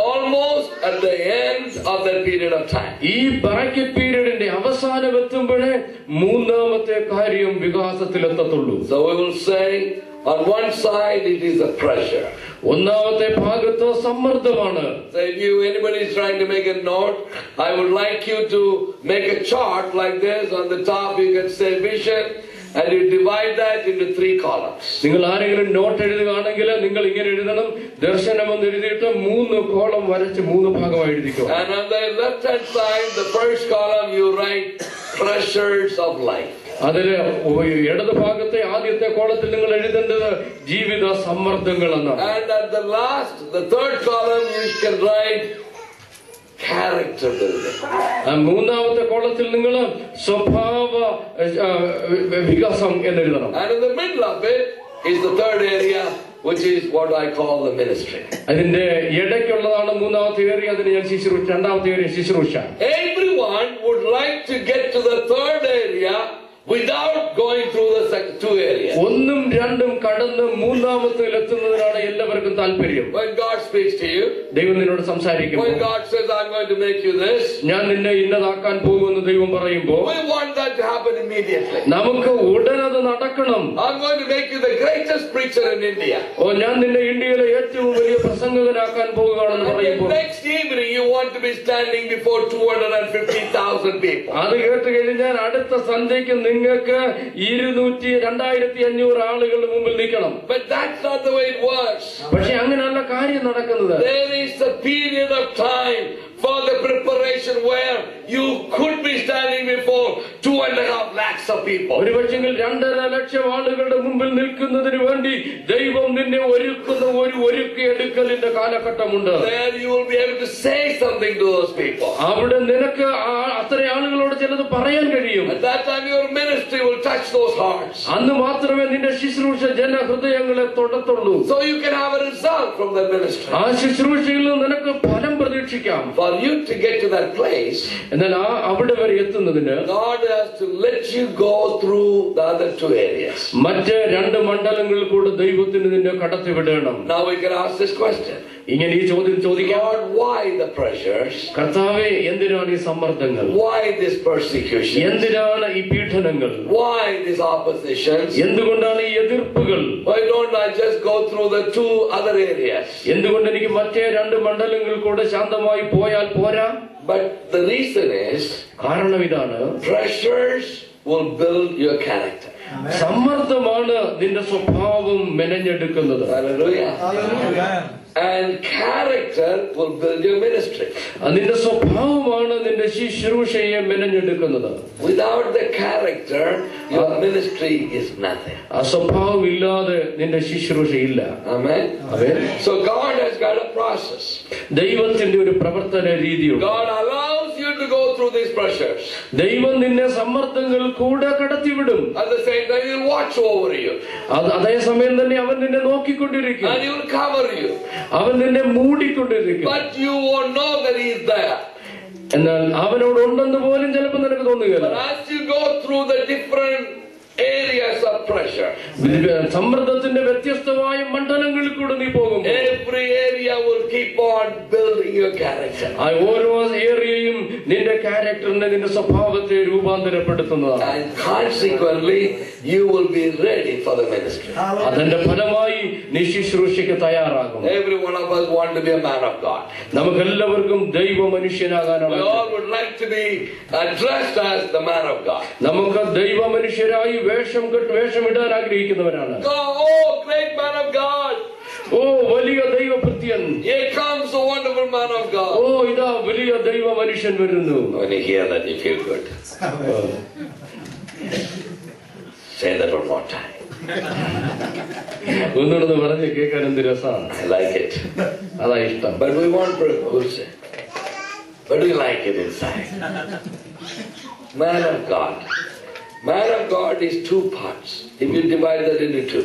almost at the end of that period of time. ഈ ബ്രാക്കറ്റ് പീരീഡിന്റെ അവസാനം എത്തുമ്പോഴേ 3ാമത്തെ കാര്യം വികാസത്തിലെത്തത്തുള്ളൂ. So we will say, on one side it is a pressure. ഒന്നാമത്തെ ഭാഗത്ത് സമ്മർദ്ദമാണ്. So if anybody is trying to make a note, I would like you to make a chart like this. On the top you can say vision, and you divide that into 3 columns. നിങ്ങൾ ആരെങ്കിലും not എഴുതുകയാണെങ്കിൽ നിങ്ങൾ ഇങ്ങനെ എഴുതണം. ദർശനം എന്ന് എഴുതിയിട്ട് 3 column വരച്ച് 3 ഭാഗമായി എഴുതിക്കുക. And on the left hand side, the first column you write pressures of life. അതില് ഇടത് ഭാഗത്തെ ആദ്യത്തെ കോളത്തിൽ നിങ്ങൾ എഴുതേണ്ടത് ജീവിത സമ്മർദ്ദങ്ങൾ എന്നാണ്. And at the last, the third column, you can write character building. 3ാമത്തെ കോളത്തിൽ നിങ്ങൾ സ്വഭാവ വികാസം എന്നെഴുതണം. And in the middle of it is the third area, which is what I call the ministry. അതിന്റെ ഇടയ്ക്കുള്ളതാണ് 3ാമത്തെ ഏരിയ. അതിന് ഞാൻ 2ാമത്തെ ഏരിയ ശുശ്രൂഷ. Everyone would like to get to the third area without going through the 2 areas. 1ഉം 2ഉം കടന്ന് 3ാമത്തിൽ എത്തുന്നതിനാണ് എല്ലാവർക്കും താല്പര്യം. When God speaks to you, ദൈവം നിന്നോട് സംസാരിക്കുമ്പോൾ, when God says, I'm going to make you this, ഞാൻ നിന്നെ ഇന്നതാക്കാൻ പോകുമെന്ന് ദൈവം പറയുമ്പോൾ, we want that to happen immediately. നമുക്ക് ഉടനത് നടക്കണം. I'm going to make you the greatest preacher in India. ഞാൻ നിന്നെ ഇന്ത്യയിലെ ഏറ്റവും വലിയ പ്രസംഗകനാക്കാൻ പോകുകയാണെന്ന് പറയുമ്പോൾ, Next evening you want to be standing before 250,000 people. അത് കേട്ട് കഴിഞ്ഞാൽ അടുത്ത സന്ധ്യയ്ക്ക് നിങ്ങൾക്ക് 200,000-2500 ആളുകളുടെ മുമ്പിൽ നിൽക്കണം. But that's not the way it works. പക്ഷെ അങ്ങനെയല്ല കാര്യം നടക്കുന്നത്. There is a period of time for the preparation where you could be standing before 2.5 lakhs of people. ഒരുപക്ഷെങ്കിൽ 2.5 ലക്ഷം ആളുകളുടെ മുമ്പിൽ നിൽക്കുന്നതിന് വേണ്ടി ദൈവം നിന്നെ ഒരുക്കുന്ന ഒരു ഒരുക്കിയെടുക്കലിന്റെ കാലഘട്ടമുണ്ട്. There you will be able to say something to those people. അവിടെ നിനക്ക് അത്ര ആളുകളോട് ചിലത് പറയാൻ കഴിയും. At that time your ministry will touch those hearts. അന്ന് മാത്രമേ നിന്റെ ശുശ്രൂഷ ജനഹൃദയങ്ങളെ തൊടത്തുള്ളൂ. So you can have a result from that ministry. ആ ശുശ്രൂഷയിൽ നിന്ന് നിനക്ക് ഫലം പ്രതീക്ഷിക്കാം. For you to get to that place, എന്നാൽ അവിടെ വരെ എത്തുന്നതിന് God has to let you go through the other 2 areas. മറ്റ് 2 മണ്ഡലങ്ങളിൽ കൂടെ ദൈവത്തിന് നിന്നെ കടത്തിവിടണം. Now we can ask this question. ഇങ്ങനെ ഈ ചോദ്യം ചോദിക്കാം. Lord, why the pressures? കർത്താവേ, എന്തിനാണ് ഈ സമ്മർദ്ദങ്ങൾ? Why this persecution? എന്തിനാണ് ഈ പീഡനങ്ങൾ? Why this oppositions? എന്തുകൊണ്ടാണ് ഈ എതിർപ്പുകൾ? Why don't I just go through the 2 other areas? എന്തുകൊണ്ട് എനിക്ക് മറ്റേ 2 മണ്ഡലങ്ങളിൽ കൂടെ ശാന്തമായി പോയാൽ പോരാ? But the reason is, കാരണം ഇതാണ്, pressures will build your character. സമ്മർദ്ദമാണ് നിന്റെ സ്വഭാവം മെനഞ്ഞെടുക്കുന്നത്. Hallelujah. And character will build your ministry. നിന്റെ സ്വഭാവമാണ് നിന്റെ ശുശ്രൂഷയെ മെനഞ്ഞെടുക്കുന്നത്. Without the character, your ministry is nothing. ആ സ്വഭാവം ഇല്ലാതെ നിന്റെ ശുശ്രൂഷ ഇല്ല. Amen. Amen. So God has got a process. ദൈവത്തിന്റെ ഒരു പ്രവർത്തന രീതിയുണ്ട്. God allows you to go through these pressures. ദൈവം നിന്നെ സമ്മർദ്ദങ്ങൾ കൂടെ കടത്തിവിടും. At the same time, He will watch over you. അതേസമയം തന്നെ അവൻ നിന്നെ നോക്കിക്കൊണ്ടിരിക്കും. And He will cover you. അവൻ നിന്നെ മൂടിക്കൊണ്ടിരിക്കും. But you won't know that He is there. എന്നാൽ അവനോട് ഉണ്ടെന്ന് പോലും ചിലപ്പോൾ നിനക്ക് തോന്നുകയില്ല. But as you go through the different areas of pressure, സമ്മർദ്ദത്തിന്റെ വ്യത്യസ്തമായ മണ്ഡലങ്ങളിൽ കൂടെ നീ പോകും. every area will keep on building your character. ആ ഓരോ ഏരിയയും നിന്റെ ക്യാരക്ടറിനെ, നിന്റെ സ്വഭാവത്തെ രൂപാന്തരപ്പെടുത്തുന്നതാണ്. And consequently, you will be ready for the ministry. അതിന്റെ ഫലമായി നീ ശുശ്രൂഷയ്ക്ക് തയ്യാറാകും. Every one of us want to be a man of God. നമുക്കെല്ലാവർക്കും ദൈവ മനുഷ്യനാകാനാണ്. We all would like to be addressed as the man of God. നമുക്ക് ദൈവ മനുഷ്യരായി വേഷമിടാൻ ആഗ്രഹിക്കുന്നവരാണ്. Oh, great man of God! ഓ വലിയ ദൈവഭൃത്യൻ! Here comes a wonderful man of God. ഓ ഇതാ വലിയ ദൈവ മനുഷ്യൻ വരുന്നു. When you hear that, you feel good. Say that one more time. ഒന്നുകൂടെ പറഞ്ഞ് കേൾക്കാൻ എന്ത് രസമാണ്. I like it. അതാ ഇഷ്ടം. But we want to. But we like it inside. Man of God. Man of God is 2 parts. If you divide that into 2.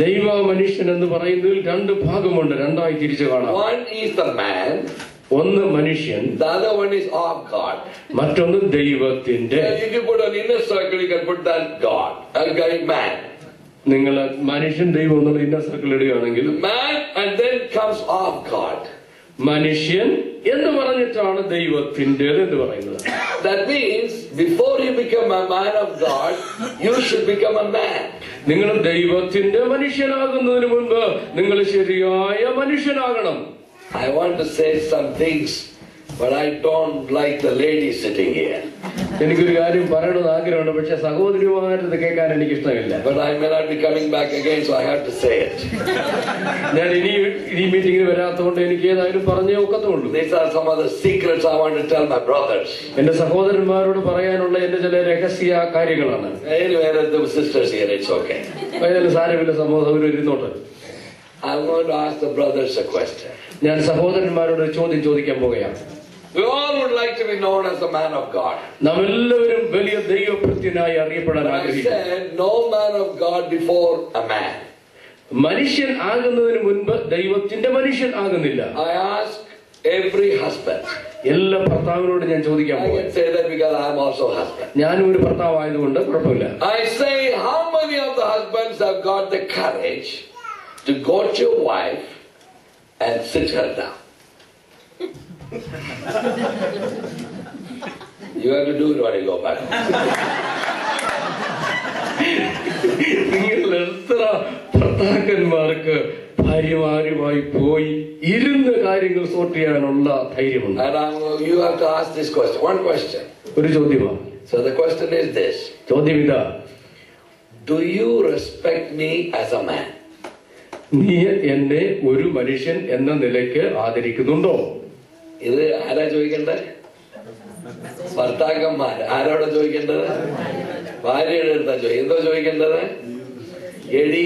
ദൈവ മനുഷ്യൻ എന്ന് പറയുന്നതിൽ 2 ഭാഗമുണ്ട്. 2ആയി തിരിച്ചു കാണാം. One is the man. ഒന്ന് മനുഷ്യൻ. The other one is of God. മറ്റൊന്ന് ദൈവത്തിന്റെ. If you put an inner circle, you can put that God. A guy man. നിങ്ങൾ മനുഷ്യൻ ദൈവം എന്നുള്ള ഇന്നർ സർക്കിൾ ഇടുകയാണെങ്കിൽ Man, and then comes of God. മനുഷ്യൻ എന്ന് പറഞ്ഞിട്ടാണ് ദൈവത്തിൻ്റെത് എന്ന് പറയുന്നത്. That means before you become a man of God, you should become a man. നിങ്ങൾ ദൈവത്തിന്റെ മനുഷ്യനാകുന്നതിന് മുൻപ് നിങ്ങൾ ശരിയായ മനുഷ്യനാകണം. I want to say some things, but I don't like the ladies sitting here. എനിക്കൊരു കാര്യം പറയണമെന്ന് ആഗ്രഹമുണ്ട്, പക്ഷെ സഹോദരിമാരത് കേൾക്കാൻ എനിക്ക് ഇഷ്ടമില്ല. But I may not be coming back again, so I have to say it. ഞാൻ ഈ മീറ്റിംഗിന് വരാത്തതുകൊണ്ട് എനിക്ക് ഏതായാലും പറഞ്ഞേ ഒക്കത്തുള്ളൂ. These are some of the secrets I want to tell my brothers. എന്റെ സഹോദരന്മാരോട് പറയാനുള്ള എന്റെ ചില രഹസ്യ കാര്യങ്ങളാണ്. Anyway, the sisters here, it's okay. ഏതായാലും സാരമില്ല, സഹോദരൻ ഇരുന്നോട്ടെ. I'm going to ask the brothers a question. ഞാൻ സഹോദരന്മാരോട് ചോദ്യം ചോദിക്കാൻ പോകുകയാണ്. We all would like to be known as a man of God. നാം എല്ലാവരും വലിയ ദൈവഭൃത്യനായി അറിയപ്പെടാൻ But I ആഗ്രഹിക്കുന്നു. said no man of God before a man. മനുഷ്യൻ ആകുന്നതിന് മുൻപ് ദൈവത്തിന്റെ മനുഷ്യൻ ആകുന്നില്ല. I ask every husband. എല്ലാ ഭർത്താവിനോട് ഞാൻ ചോദിക്കാൻ I പോകും. can say that because I am also a husband. ഞാനും ഒരു ഭർത്താവായതുകൊണ്ട് കുഴപ്പമില്ല. I say, how many of the husbands have got the courage to go to your wife and sit her down? You have to do it when you go back. നിങ്ങൾ എത്ര ഭർത്താക്കന്മാർക്ക് ഭാര്യമാരുമായി പോയി ഇരുന്ന് കാര്യങ്ങൾ sort ചെയ്യാനുള്ള ധൈര്യമുണ്ട്? And you have to ask this question. One question. ഒരു ചോദ്യമാണ്. So the question is this. ചോദ്യം ഇതാ: Do you respect me as a man? നീ എന്നെ ഒരു മനുഷ്യൻ എന്ന നിലയ്ക്ക് ആദരിക്കുന്നുണ്ടോ? ഇത് ആരാ ചോദിക്കേണ്ടത്? ഭർത്താക്കന്മാർ. ആരോടാ ചോദിക്കേണ്ടത്? ഭാര്യയുടെ അടുത്താ എന്തോ ചോദിക്കേണ്ടത്? എടി,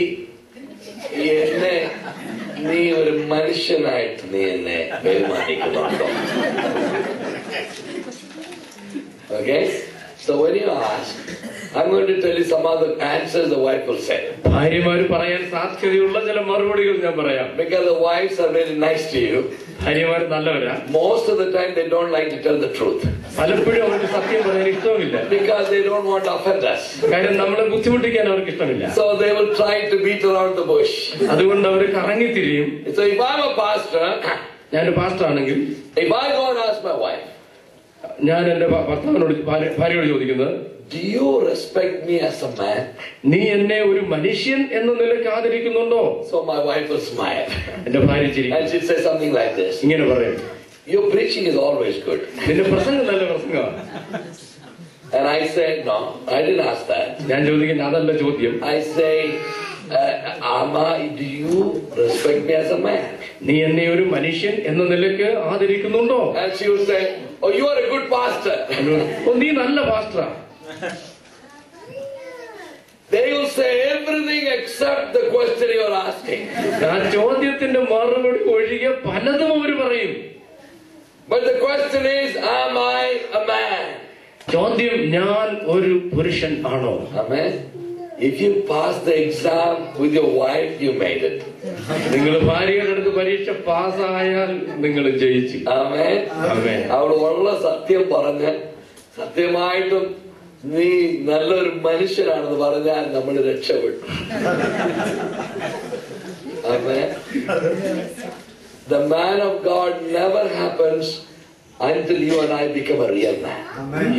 എന്നെ നീ ഒരു മനുഷ്യനായിട്ട് നീ എന്നെ ബഹുമാനിക്കുന്നുണ്ടോ? Okay? So when you ask, I'm going to tell you some of the answers the wife will say. ഭാര്യമാര് പറയാൻ സാധ്യതയുള്ള ചില മറുപടികൾ ഞാൻ പറയാം. Because the wives are very nice to you. ഭാര്യമാര് നല്ലവരാ. Most of the time they don't like to tell the truth. പലപ്പോഴും അവർക്ക് സത്യം പറയാൻ ഇഷ്ടമില്ല. Because they don't want to offend us. കാര്യം നമ്മളെ ബുദ്ധിമുട്ടിക്കാൻ അവർക്ക് ഇഷ്ടമില്ല. So they will try to beat around the bush. അതുകൊണ്ട് അവർ കറങ്ങിത്തിരിയും. So if I'm a pastor, ഞാനൊരു പാസ്റ്റർ ആണെങ്കിൽ, if I go and ask my wife, ഞാൻ എന്റെ ഭർത്താവിനോട് ഭാര്യയോട് ചോദിക്കുന്നത്, do you respect me as a man? നീ എന്നെ ഒരു മനുഷ്യൻ എന്ന നിലയ്ക്ക് ആദരിക്കുന്നുണ്ടോ? So my wife will smile. എന്റെ ഭാര്യ ചിരിക്കും. And she'll say something like this. ഇങ്ങനെ പറയും, Your preaching is always good. നിന്റെ പ്രസംഗം നല്ല പ്രസംഗമാണ്. And I say, no, I didn't ask that. ഞാൻ ചോദിക്കുന്നത് അതല്ല ചോദ്യം. I say, Amma, do you respect me as a man? നീ എന്നെ ഒരു മനുഷ്യൻ എന്ന നിലയ്ക്ക് ആദരിക്കുന്നുണ്ടോ? And she will say, oh, you are a good pastor. നീ നല്ല പാസ്റ്ററാ. They will say everything except the question you are asking. ആ ചോദ്യത്തിന്റെ മറുപടി ഒഴികെ പലതും അവർ പറയും. But the question is, am I a man? ചോദ്യം, ഞാൻ ഒരു പുരുഷൻ ആണോ? Amen. If you pass the exam with your wife, you made it. നിങ്ങൾ ഭാര്യയുടെ അടുത്ത് പരീക്ഷ പാസ്സായാൽ നിങ്ങൾ ജയിച്ചു. Amen. Amen. അവിടെ ഉള്ള സത്യം പറഞ്ഞ് സത്യമായിട്ടും നീ നല്ലൊരു മനുഷ്യനാണെന്ന് പറഞ്ഞാൽ നമ്മൾ രക്ഷപ്പെട്ടു. Amen. The man of God never happens until you and I become a real man.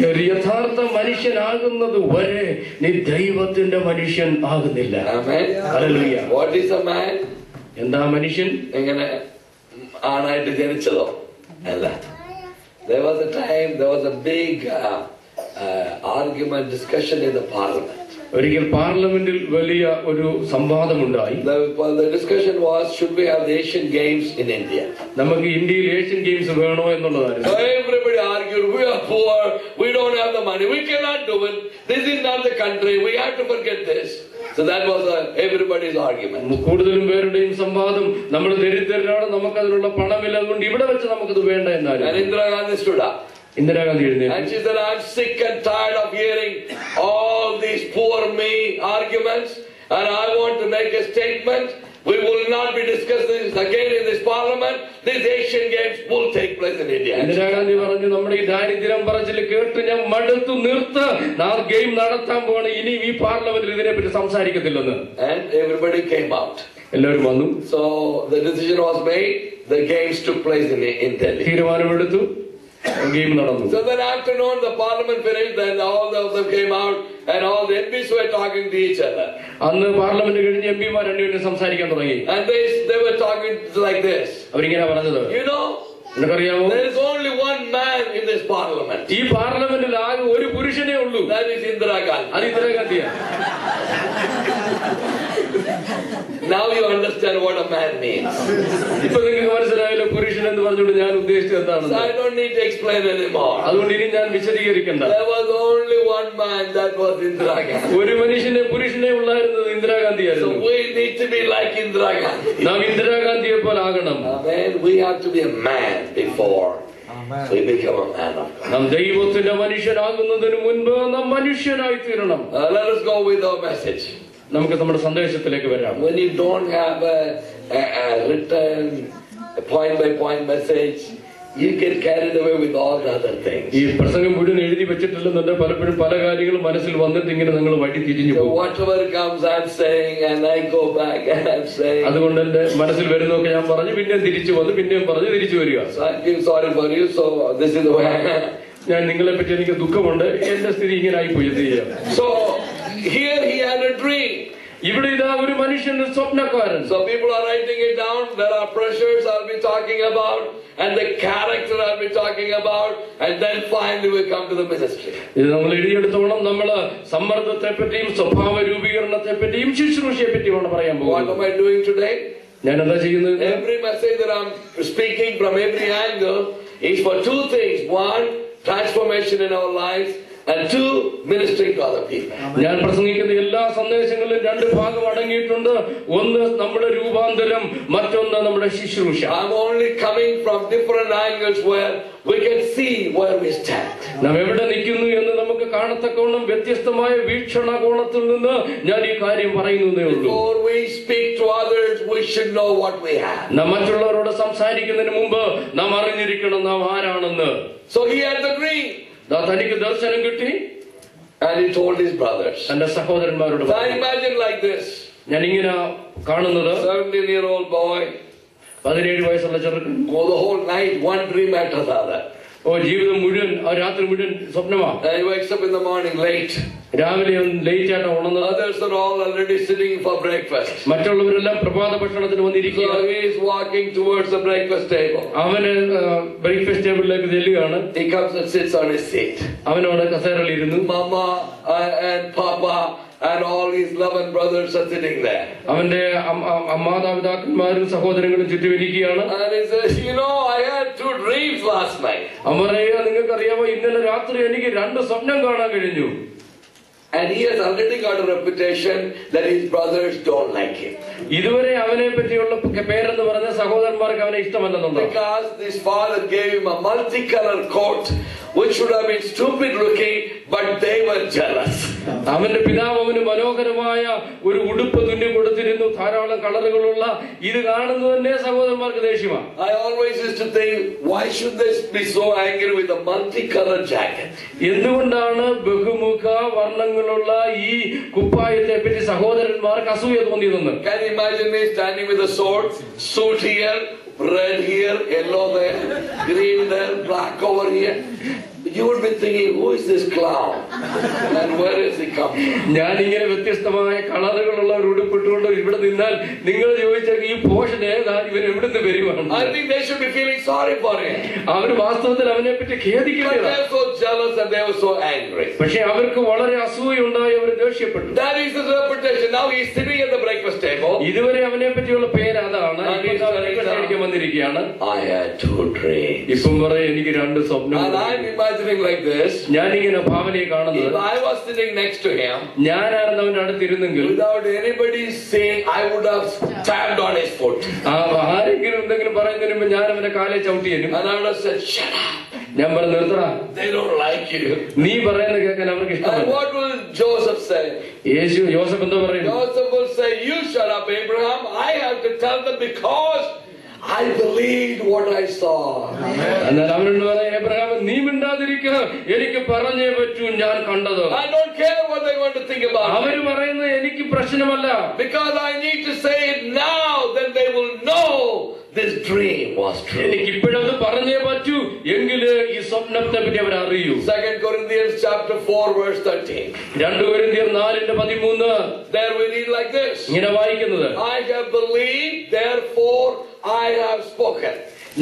ഒരു യഥാർത്ഥ മനുഷ്യനാകുന്നത് വരെ നീ ദൈവത്തിന്റെ മനുഷ്യൻ ആകുന്നില്ല. Amen. Hallelujah. What is a man? എന്താ മനുഷ്യൻ? എങ്ങനെ ആണായിട്ട് ജനിച്ചതോ? അല്ല. There was a time, there was a big argument, discussion in the parliament. ഒരിക്കൽ പാർലമെന്റിൽ വലിയ ഒരു സംവാദമുണ്ടായി. The discussion was, should we have the Asian Games in India? നമുക്ക് ഇന്ത്യയിൽ ഏഷ്യൻ ഗെയിംസ് വേണോ എന്നുള്ളതായിരുന്നു. So everybody argued, we are poor, we don't have the money, we cannot do it, this is not the country, we have to forget this. So that was everybody's argument. കൂടുതലും പേരുടെയും സംവാദം, നമ്മൾ ദരിദ്രരാണ്, നമുക്ക് അതിനുള്ള പണമില്ല, അതുകൊണ്ട് ഇവിടെ വെച്ച് നമുക്കത് വേണ്ട എന്നായിരുന്നു. And Indira Gandhi stood up. Indira Gandhi എഴുന്നേറ്റു. And she said, I'm sick and tired of hearing all these poor me arguments, and I want to make a statement. We will not be discussing this again in this parliament. These Asian Games will take place in India. Indira Gandhi പറഞ്ഞു, നമ്മുടെ ഈ ദാരിദ്ര്യം പറച്ചിൽ കേട്ട് ഞാൻ മടുത്തു, നിർത്ത്, game നടത്താൻ പോണ്, ഇനിയും ഈ പാർലമെന്റിൽ ഇതിനെപ്പറ്റി സംസാരിക്കത്തില്ലെന്ന്. And everybody came out. എല്ലാവരും വന്നു. So the decision was made. The games took place in Delhi. തീരുമാനമെടുത്തു, ഗെയിം നടന്നു. So that afternoon the parliament finished and all of them came out and all the MPs were talking to each other. അന്ന് parliament കഴിഞ്ഞ് എംപിമാർ രണ്ടുപേരും സംസാരിക്കാൻ തുടങ്ങി. And they were talking like this. അവരിങ്ങനെ പറഞ്ഞത്, You know, നിനക്കറിയാമോ, there is only one man in this parliament. ഈ പാർലമെന്റിൽ ആകെ ഒരു പുരുഷനേ ഉള്ളൂ. That is Indira Gandhi. അത് ഇന്ദിരാഗാന്ധിയാണ്. Now you understand what a man means. ഇപ്പൊ നിങ്ങൾക്ക് മനസ്സിലായല്ലോ പുരുഷൻ എന്ന് പറഞ്ഞുകൊണ്ട് ഞാൻ ഉദ്ദേശിച്ചത് എന്താണെന്ന്. So I don't need to explain anymore. അതുകൊണ്ട് ഇനി ഞാൻ വിശദീകരിക്കണ്ട. There was only one man, that was Indira Gandhi. ഒരു മനുഷ്യനെ പുരുഷനെ ഉള്ളായിരുന്നത് ഇന്ദിരാഗാന്ധിയായിരുന്നു. So we need to be like Indira Gandhi. നാം ഇന്ദിരാഗാന്ധിയെ പോലെ ആകണം. Amen. We have to be a man before we become a man of God. നാം ദൈവത്തിന്റെ മനുഷ്യനാകുന്നതിന് മുൻപ് നാം മനുഷ്യനായി തീരണം. Let us go with our message. നമുക്ക് നമ്മുടെ സന്ദേശത്തിലേക്ക് വരാം. When you don't have a written point by point message, you get carried away with all the other things. ഈ പ്രസംഗം മുഴുവൻ എഴുതി വെച്ചിട്ടില്ലെന്നുണ്ട് പലപ്പോഴും പല കാര്യങ്ങളും മനസ്സിൽ വന്നിട്ട് ഇങ്ങനെ നിങ്ങൾ വഴി തിരിഞ്ഞു So പോകും. whatever comes, I'm saying, and I go back and I'm saying. അതുകൊണ്ട് എന്റെ മനസ്സിൽ വരുന്നതൊക്കെ ഞാൻ പറഞ്ഞു, പിന്നെയും തിരിച്ചു വന്ന് പിന്നെയും പറഞ്ഞു തിരിച്ചു വരിക. So I feel sorry for you. So this is the way. ഞാൻ നിങ്ങളെ പറ്റി എനിക്ക് ദുഃഖമുണ്ട്, എന്റെ സ്ഥിതി ഇങ്ങനെ ആയിപ്പോയി. So here he had a dream. ഇവിടെ ഇതാ ഒരു മനുഷ്യന്റെ സ്വപ്നക്കാരൻ. So people are writing it down. There are pressures I'll be talking about, and the character I'll be talking about, and then finally we come to the ministry. ഇത് നമ്മൾ എഴുതിയെടുത്തോളം നമ്മള് സമ്മർദ്ദത്തെ പറ്റിയും സ്വഭാവ രൂപീകരണത്തെ പറ്റിയും ശുശ്രൂഷയെ പറ്റിയുമാണ് പറയാൻ What പോകുന്നത്. am I doing today? ഞാൻ എന്താ ചെയ്യുന്നത്? Every message that I'm speaking from every angle is for two things. One, transformation in our lives, and two, ministering to other people. ഞാൻ പ്രസംഗിക്കുന്ന എല്ലാ സന്ദേശങ്ങളിലും രണ്ട് ഭാഗം അടങ്ങിയിട്ടുണ്ട്. ഒന്ന് നമ്മുടെ രൂപാന്തരം, മറ്റൊന്ന് നമ്മുടെ ശുശ്രൂഷ. I'm only coming from different angles where we can see where we stand. നാം എവിടെ നിൽക്കുന്നു എന്ന് നമുക്ക് കാണത്തക്കോണം വ്യത്യസ്തമായ വീക്ഷണകോണത്തിൽ നിന്ന് ഞാൻ ഈ കാര്യം പറയുന്നതേ ഉള്ളൂ. Before we speak to others, we should know what we have. നാം മറ്റുള്ളവരോട് സംസാരിക്കുന്നതിന് മുമ്പ് നാം അറിഞ്ഞിരിക്കണം നാം ആരാണെന്ന്. So he had the dream, തനിക്ക് ദർശനം കിട്ടി. and he told his brothers. തന്റെ സഹോദരന്മാരോട് So I imagine like this. ഞാൻ ഇങ്ങനെ കാണുന്നത് 17-year-old boy, 17 വയസ്സുള്ള ചെറുക്കൻ. go the whole night, one dream after the other. ജീവിതം മുഴുവൻ ആ രാത്രി മുഴുവൻ സ്വപ്നമാണ്. And he wakes up in the morning late. രാവിലെ ലേറ്റ് ആയിട്ട് ഉണർന്നത്. Others are all already sitting for breakfast. മറ്റുള്ളവരെല്ലാം പ്രഭാത ഭക്ഷണത്തിന് വന്നിരിക്കുക. So he is walking towards the breakfast table. അവന് ബ്രേക്ക്ഫാസ്റ്റ് ടേബിളിലേക്ക് ചെല്ലുകയാണ്. He comes and sits on his seat. അവനോട് കസേരയിലിരുന്നു. Mama and Papa and all his 11 brothers are sitting there. അവന്റെ മാതാപിതാക്കന്മാരും സഹോദരങ്ങളും ചുറ്റും ഇരിക്കുകയാണ്. And he says, you know, I had 2 dreams last night. അവൻ പറയുക, നിങ്ങൾക്കറിയാമോ ഇന്നലെ രാത്രി എനിക്ക് 2 സ്വപ്നം കാണാൻ കഴിഞ്ഞു. And he has already got a reputation that his brothers don't like him. ഇതുവരെ അവനെ പറ്റിയുള്ള പേരെന്ന് പറഞ്ഞ സഹോദരന്മാർക്ക് അവനെ ഇഷ്ടമല്ലെന്നുണ്ട്. Because this father gave him a multicolored coat which should have been stupid looking, but they were jealous. അവന്റെ പിതാവ് അവന് മനോഹരമായ ഒരു ഉടുപ്പ് തുന്നി കൊടുത്തിരുന്നു, ധാരാളം കളറുകളുള്ള. ഇത് കാണുന്നത് തന്നെ സഹോദരന്മാർക്ക് ദേഷ്യമാണ്. I always used to think, why should they be so angry with a multicolored jacket? എന്തുകൊണ്ടാണ് ബഹുമുഖ വർണ്ണങ്ങളുള്ള ഈ കുപ്പായത്തെ പറ്റി സഹോദരന്മാർക്ക് അസൂയ തോന്നിയതെന്ന്? Can you imagine me standing with a sword, suit here, red here, yellow there, green there, black over here? You would be thinking, who is this clown? And where is he come from? ഞാൻ ഇങ്ങനെ വ്യത്യസ്തമായ കളറുകളുള്ള ഒരു ഉടുപ്പിട്ടുകൊണ്ട് ഇവിടെ നിന്നാൽ നിങ്ങൾ ചോദിച്ചാൽ ഈ portion ഏതാ, ഇവൻ എവിടുന്ന് വരുവാണ്? I think they should be feeling sorry for him. അവർ വാസ്തവത്തിൽ അവനെ പറ്റി But ഖേദിക്കേണ്ടതാണ്. they are so jealous and they were so angry. പക്ഷെ അവർക്ക് വളരെ അസൂയുണ്ടായി, അവർ ദേഷ്യപ്പെട്ടു. That is his reputation. Now he is sitting at the breakfast table. ഇതുവരെ അവനെ പറ്റിയുള്ള പേര് അതാണ്. ബ്രേക്ക്ഫാസ്റ്റ് വന്നിരിക്കുകയാണ്. I had 2 dreams. ഇപ്പം പറയും എനിക്ക് 2 സ്വപ്നം. And I'm imagining like this. ഞാനിങ്ങനെ ഭാവനയെ കാണുന്നത്, If I was sitting next to him, ഞാനായിരുന്നു അവന്റെ അടുത്തിരുന്നെങ്കിൽ without anybody saying, I would have stamped on his foot. ആരെങ്കിലും എന്തെങ്കിലും പറയുന്നതിന് മുമ്പ് ഞാൻ അവന്റെ കാലെ ചവിട്ടിയനും. And I would have said, shut up. ഞാൻ പറഞ്ഞു, നിർത്തടാ, They don't like you. നീ പറയുന്നത് കേൾക്കാൻ അവർക്ക് And ഇഷ്ടമല്ല. what will Joseph say? യോസഫ് എന്താ പറയുന്നു? Joseph will say, you shut up, Abraham. I have to tell them because I believed what I saw. എന്നാൽ അവനോട് പറയാം, എബ്രഹാം നീ മിണ്ടാതിരിക്കുക, എനിക്ക് പറഞ്ഞേ പറ്റൂ ഞാൻ കണ്ടത്. I don't care what they want to think about അവര് me. പറയുന്നത് എനിക്ക് പ്രശ്നമല്ല. Because I need to say it now, then they will know this dream was true. എനിക്ക് ഇപ്പോഴത് പറഞ്ഞേ പറ്റൂ, എങ്കില് ഈ സ്വപ്നത്തെ പറ്റി അവർ അറിയൂ. 2 Corinthians chapter 4 verse 13. 2 കൊരിന്ത്യർ 4:13 There we read like this. ഇങ്ങനെ വായിക്കുന്നത്, I have believed, therefore I have spoken.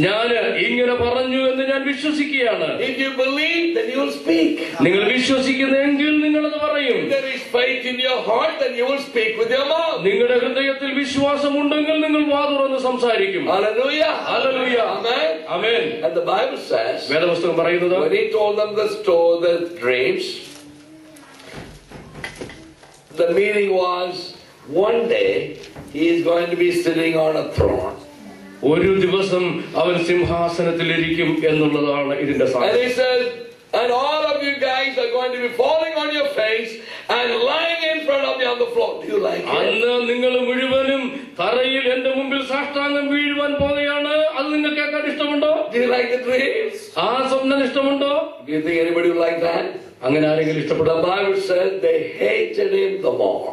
ഞാൻ ഇങ്ങനെ പറഞ്ഞു എന്ന് ഞാൻ വിശ്വസിക്കുകയാണ്. If you believe, then you will speak. നിങ്ങൾ വിശ്വസിക്കുന്നെങ്കിൽ നിങ്ങളത് പറയും. If there is faith in your heart, then you will speak with your mouth. നിങ്ങളുടെ ഹൃദയത്തിൽ വിശ്വാസമുണ്ടെങ്കിൽ നിങ്ങൾ വാ തുറന്ന് സംസാരിക്കും. Hallelujah. Hallelujah. Amen. Amen. And the Bible says, വേദപുസ്തകം പറയുന്നത്, when he told them the dreams, the meaning was one day he is going to be sitting on a throne. ഒരു ദിവസം അവൻ സിംഹാസനത്തിലിരിക്കും എന്നുള്ളതാണ് ഇതിന്റെ And സാധ്യത. he says, and all of you guys are going to be falling on your face and lying in front of me on the floor. Do you like it? അന്ന് നിങ്ങൾ മുഴുവനും തറയിൽ എന്റെ മുമ്പിൽ സാഷ്ടാംഗം വീഴുവാൻ പോകുകയാണ്. അത് നിങ്ങൾക്ക് കേൾക്കാൻ ഇഷ്ടമുണ്ടോ? Do you like the dreams? ആ സ്വപ്നം ഇഷ്ടമുണ്ടോ? Do you think anybody would like that? അങ്ങനെ ആരെങ്കിലും ഇഷ്ടപ്പെടും? The Bible says they hated him the more.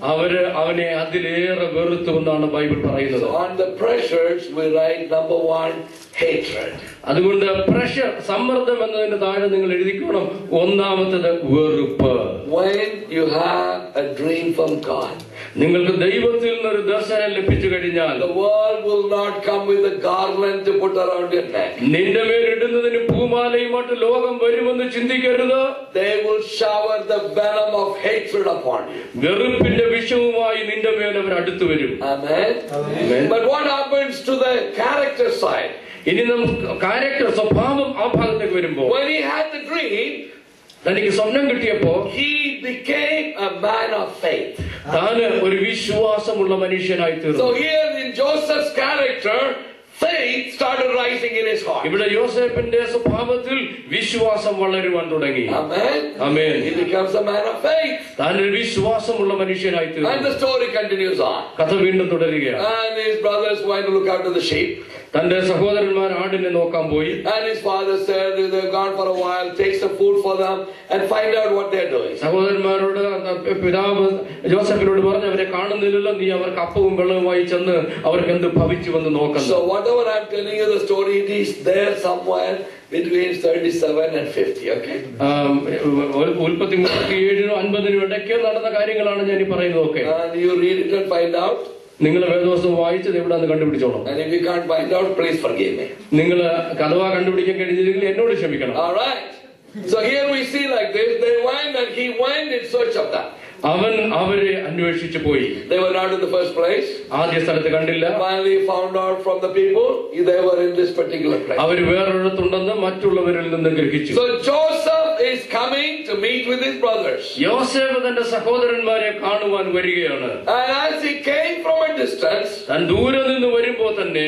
അവര് അവനെ അതിലേറെ വെറുത്തു എന്നാണ് ബൈബിൾ പറയുന്നത്. So on the pressures we write number 1, hatred. അതുകൊണ്ട് പ്രഷർ, സമ്മർദ്ദം എന്നതിന്റെ താഴെ നിങ്ങൾ എഴുതിക്കണം, ഒന്നാമത്തത് വെറുപ്പ്. When you have a dream from God, നിങ്ങൾക്ക് ദൈവത്തിൽ നിന്നൊരു ദർശനം ലഭിച്ചു കഴിഞ്ഞാൽ the world will not come with a garland to put around your neck. നിന്റെ മേൽ ഇടുന്നതിന് പൂമാലയുമായിട്ട് ലോകം വരുമെന്ന് ചിന്തിക്കരുത്. They will shower the venom of hatred upon you. വെറുപ്പിന്റെ വിഷവുമായി നിന്റെ മേൽ അവർ അടുത്തു വരും. Amen. Amen. But what happens to the character side? ഇനി നമുക്ക് ക്യാരക്ടർ, സ്വഭാവം ആ ഭാഗത്തേക്ക് വരുമ്പോ, when he had the dream, തനിക്ക് സ്വപ്നം കിട്ടിയപ്പോ he became a man of faith. താന് ഒരു വിശ്വാസമുള്ള മനുഷ്യനായി So തീർന്നു. here in Joseph's character, faith started rising in his heart. ഇവിടെ യോസേഫിന്റെ സ്വഭാവത്തിൽ വിശ്വാസം വളരുവാൻ തുടങ്ങി. Amen. Amen. He becomes a man of faith. താൻ ഒരു വിശ്വാസമുള്ള മനുഷ്യനായി And തീർന്നു. the story continues on. കഥ വീണ്ടും തുടരുകയാണ്. And his brothers went to look after the sheep. തന്റെ സഹോദരന്മാർ ആടിനെ നോക്കാൻ പോയി. And his father said, they've gone for a while, take some food for them and find out what they're doing. സഹോദരന്മാരോട് പിതാവ് ജോസഫിനോട് പറഞ്ഞു, അവരെ കാണുന്നില്ലല്ലോ, നീ അവർക്ക് അപ്പവും വെള്ളവുമായി ചെന്ന് അവർക്ക് എന്ത് ഭവിച്ചു വന്ന് നോക്കണം. So whatever I'm telling you the story, it is there somewhere between 37 and 50, okay? ഉൽപ്പത്തി 37 50 ഇടയ്ക്ക് നടന്ന കാര്യങ്ങളാണ് ഞാൻ ഈ പറയുന്നത്. Okay, And you read it and find out. നിങ്ങൾ വേദവസ്തു വായിച്ചത് എവിടെന്ന് കണ്ടുപിടിച്ചോളാം. And if you can't find out, please forgive me. നിങ്ങൾ കഥവാ കണ്ടുപിടിക്കാൻ കഴിഞ്ഞില്ലെങ്കിൽ എന്നോട് ക്ഷമിക്കണം. All right. So here we see like this, they went and he went in search of them. അവൻ അവരെ അന്വേഷിച്ചു പോയി. They were not in the first place. ആദ്യ സ്ഥലത്ത് കണ്ടില്ല. Finally found out from the people they were in this particular place. അവർ വേറൊരിടത്തുണ്ടെന്ന് മറ്റുള്ളവരിൽ നിന്ന് ഗ്രഹിച്ചു. So Joseph is coming to meet with his brothers. യോസേഫ് തന്റെ സഹോദരന്മാരെ കാണുവാൻ വരികയാണ്. And as he came from a distance, താൻ ദൂരെ നിന്ന് വരുമ്പോ തന്നെ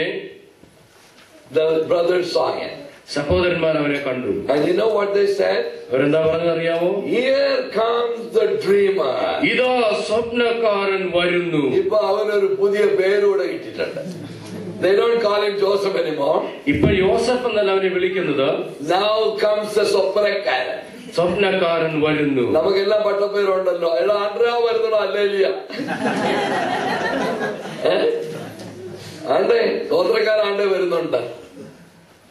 the brothers saw him. സഹോദരന്മാർ അവരെ കണ്ടു. And you know what they said? അവരെന്താ പറഞ്ഞറിയാമോ? Here comes the dreamer. ഇതാ സ്വപ്നക്കാരൻ വരുന്നു. ഇപ്പൊ അവനൊരു പുതിയ പേരൂടെ ഇട്ടിട്ടുണ്ട്. They don't call him Joseph anymore. ഇപ്പൊ യോസഫ് എന്നല്ല അവനെ വിളിക്കുന്നത്. Now comes the സ്വപ്നക്കാരൻ. സ്വപ്നക്കാരൻ വരുന്നു. നമുക്കെല്ലാം പട്ടപ്പേരുണ്ടല്ലോ. എടാ ആണ്ട്രാ വരുന്നോ അല്ലേലിയ? ആണ്ടേ സ്വത്രക്കാരാണ്ടേ വരുന്നുണ്ട്.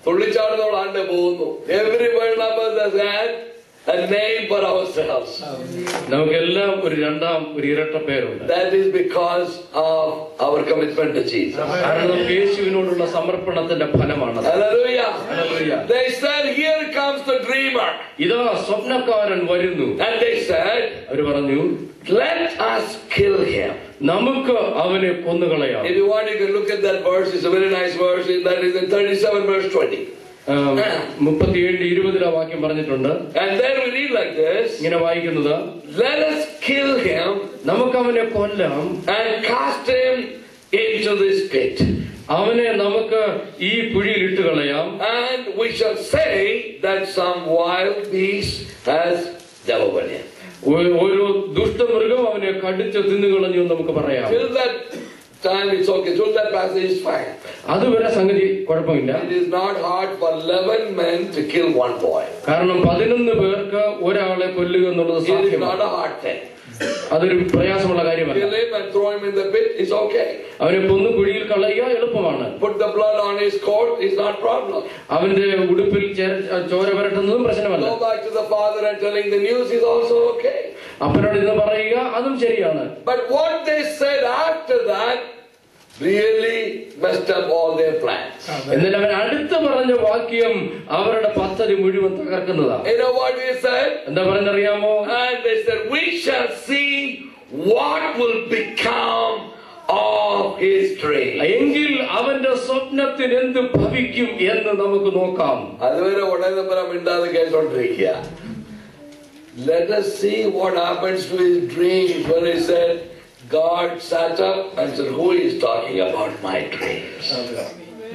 തുള്ളിച്ചാടുന്നവൾ ആണ്ടേ പോകുന്നു. Every word number has had a name for ourselves. നമുക്കെല്ലാം ഒരു ഇരട്ട പേരുണ്ട്. That is because of our commitment to Jesus. കാരണം നമുക്ക് യേശുവിനോടുള്ള സമർപ്പണത്തിന്റെ ഫലമാണ്. Hallelujah. Hallelujah. They said, here comes the dreamer. ഇതാ സ്വപ്നക്കാരൻ വരുന്നു. And they said, അവര് പറഞ്ഞു, let us kill him. നമുക്ക് അവനെ കൊന്നുകളയാം. If you want, you can look at that verse. It's a very nice verse. That is in 37 verse 20. 37:20 വാക്യം പറഞ്ഞിട്ടുണ്ട്. And then we read like this. ഇങ്ങനെ വായിക്കുന്നത്, let us kill him നമുക്ക് അവനെ കൊല്ലാം, and cast him into this pit. അവനെ നമുക്ക് ഈ കുഴിയിൽ ഇട്ട് കളയാം. And we shall say that some wild beast has devoured him. ഒരു ദുഷ്ടമൃഗം അവനെ കടിച്ച് തിന്നുകളഞ്ഞു നമുക്ക് പറയാം. Till that time it's okay. Till that passage is fine. അതുവരെ സംഗതി കുഴപ്പമില്ല. It is not hard for 11 men to kill one boy. കാരണം 11 പേർക്ക് ഒരാളെ കൊല്ലുക എന്നുള്ളത് It is not സാധ്യമാണ്. a hard thing. അതൊരു പ്രയാസമുള്ള കാര്യമല്ല. Kill him and throw him in the pit is okay. അവനെ കൊന്നു കുഴിയിൽ കളയുക എളുപ്പമാണ്. Put the blood on his coat is not problem. അവന്റെ ഉടുപ്പിൽ ചോര പുരട്ടുന്നതും പ്രശ്നമല്ല. Go back to the father and telling the news is also okay. അപ്പനോട് ഇത് പറയുക, അതും ശരിയാണ്. But what they said after that really messed up all their plans. എന്നാൽ അവൻ അടുത്ത് പറഞ്ഞ വാക്യം അവരുടെ പദ്ധതി മുഴുവൻ തകർക്കുന്നതാണ്. You know what they said? എന്താ പറയുന്നറിയാമോ? And they said, we shall see what will become of his dream. എങ്കിൽ അവന്റെ സ്വപ്നത്തിന് എന്ത് ഭവിക്കും എന്ന് നമുക്ക് നോക്കാം. അതുവരെ ഉടനെ മിണ്ടാതെ കേട്ടോണ്ടിരിക്കുക. Let us see what happens to his dreams. When he said, God sat up and said, who is talking about my dreams?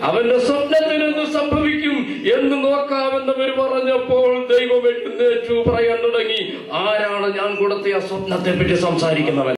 അവന്റെ സ്വപ്നത്തിന് എന്ത് സംഭവിക്കും എന്ന് നോക്കാമെന്നവർ പറഞ്ഞപ്പോൾ ദൈവം എഴുന്നേറ്റു പറയാൻ തുടങ്ങി, ആരാണ് ഞാൻ കൊടുത്ത ആ സ്വപ്നത്തെ പറ്റി സംസാരിക്കുന്നവൻ?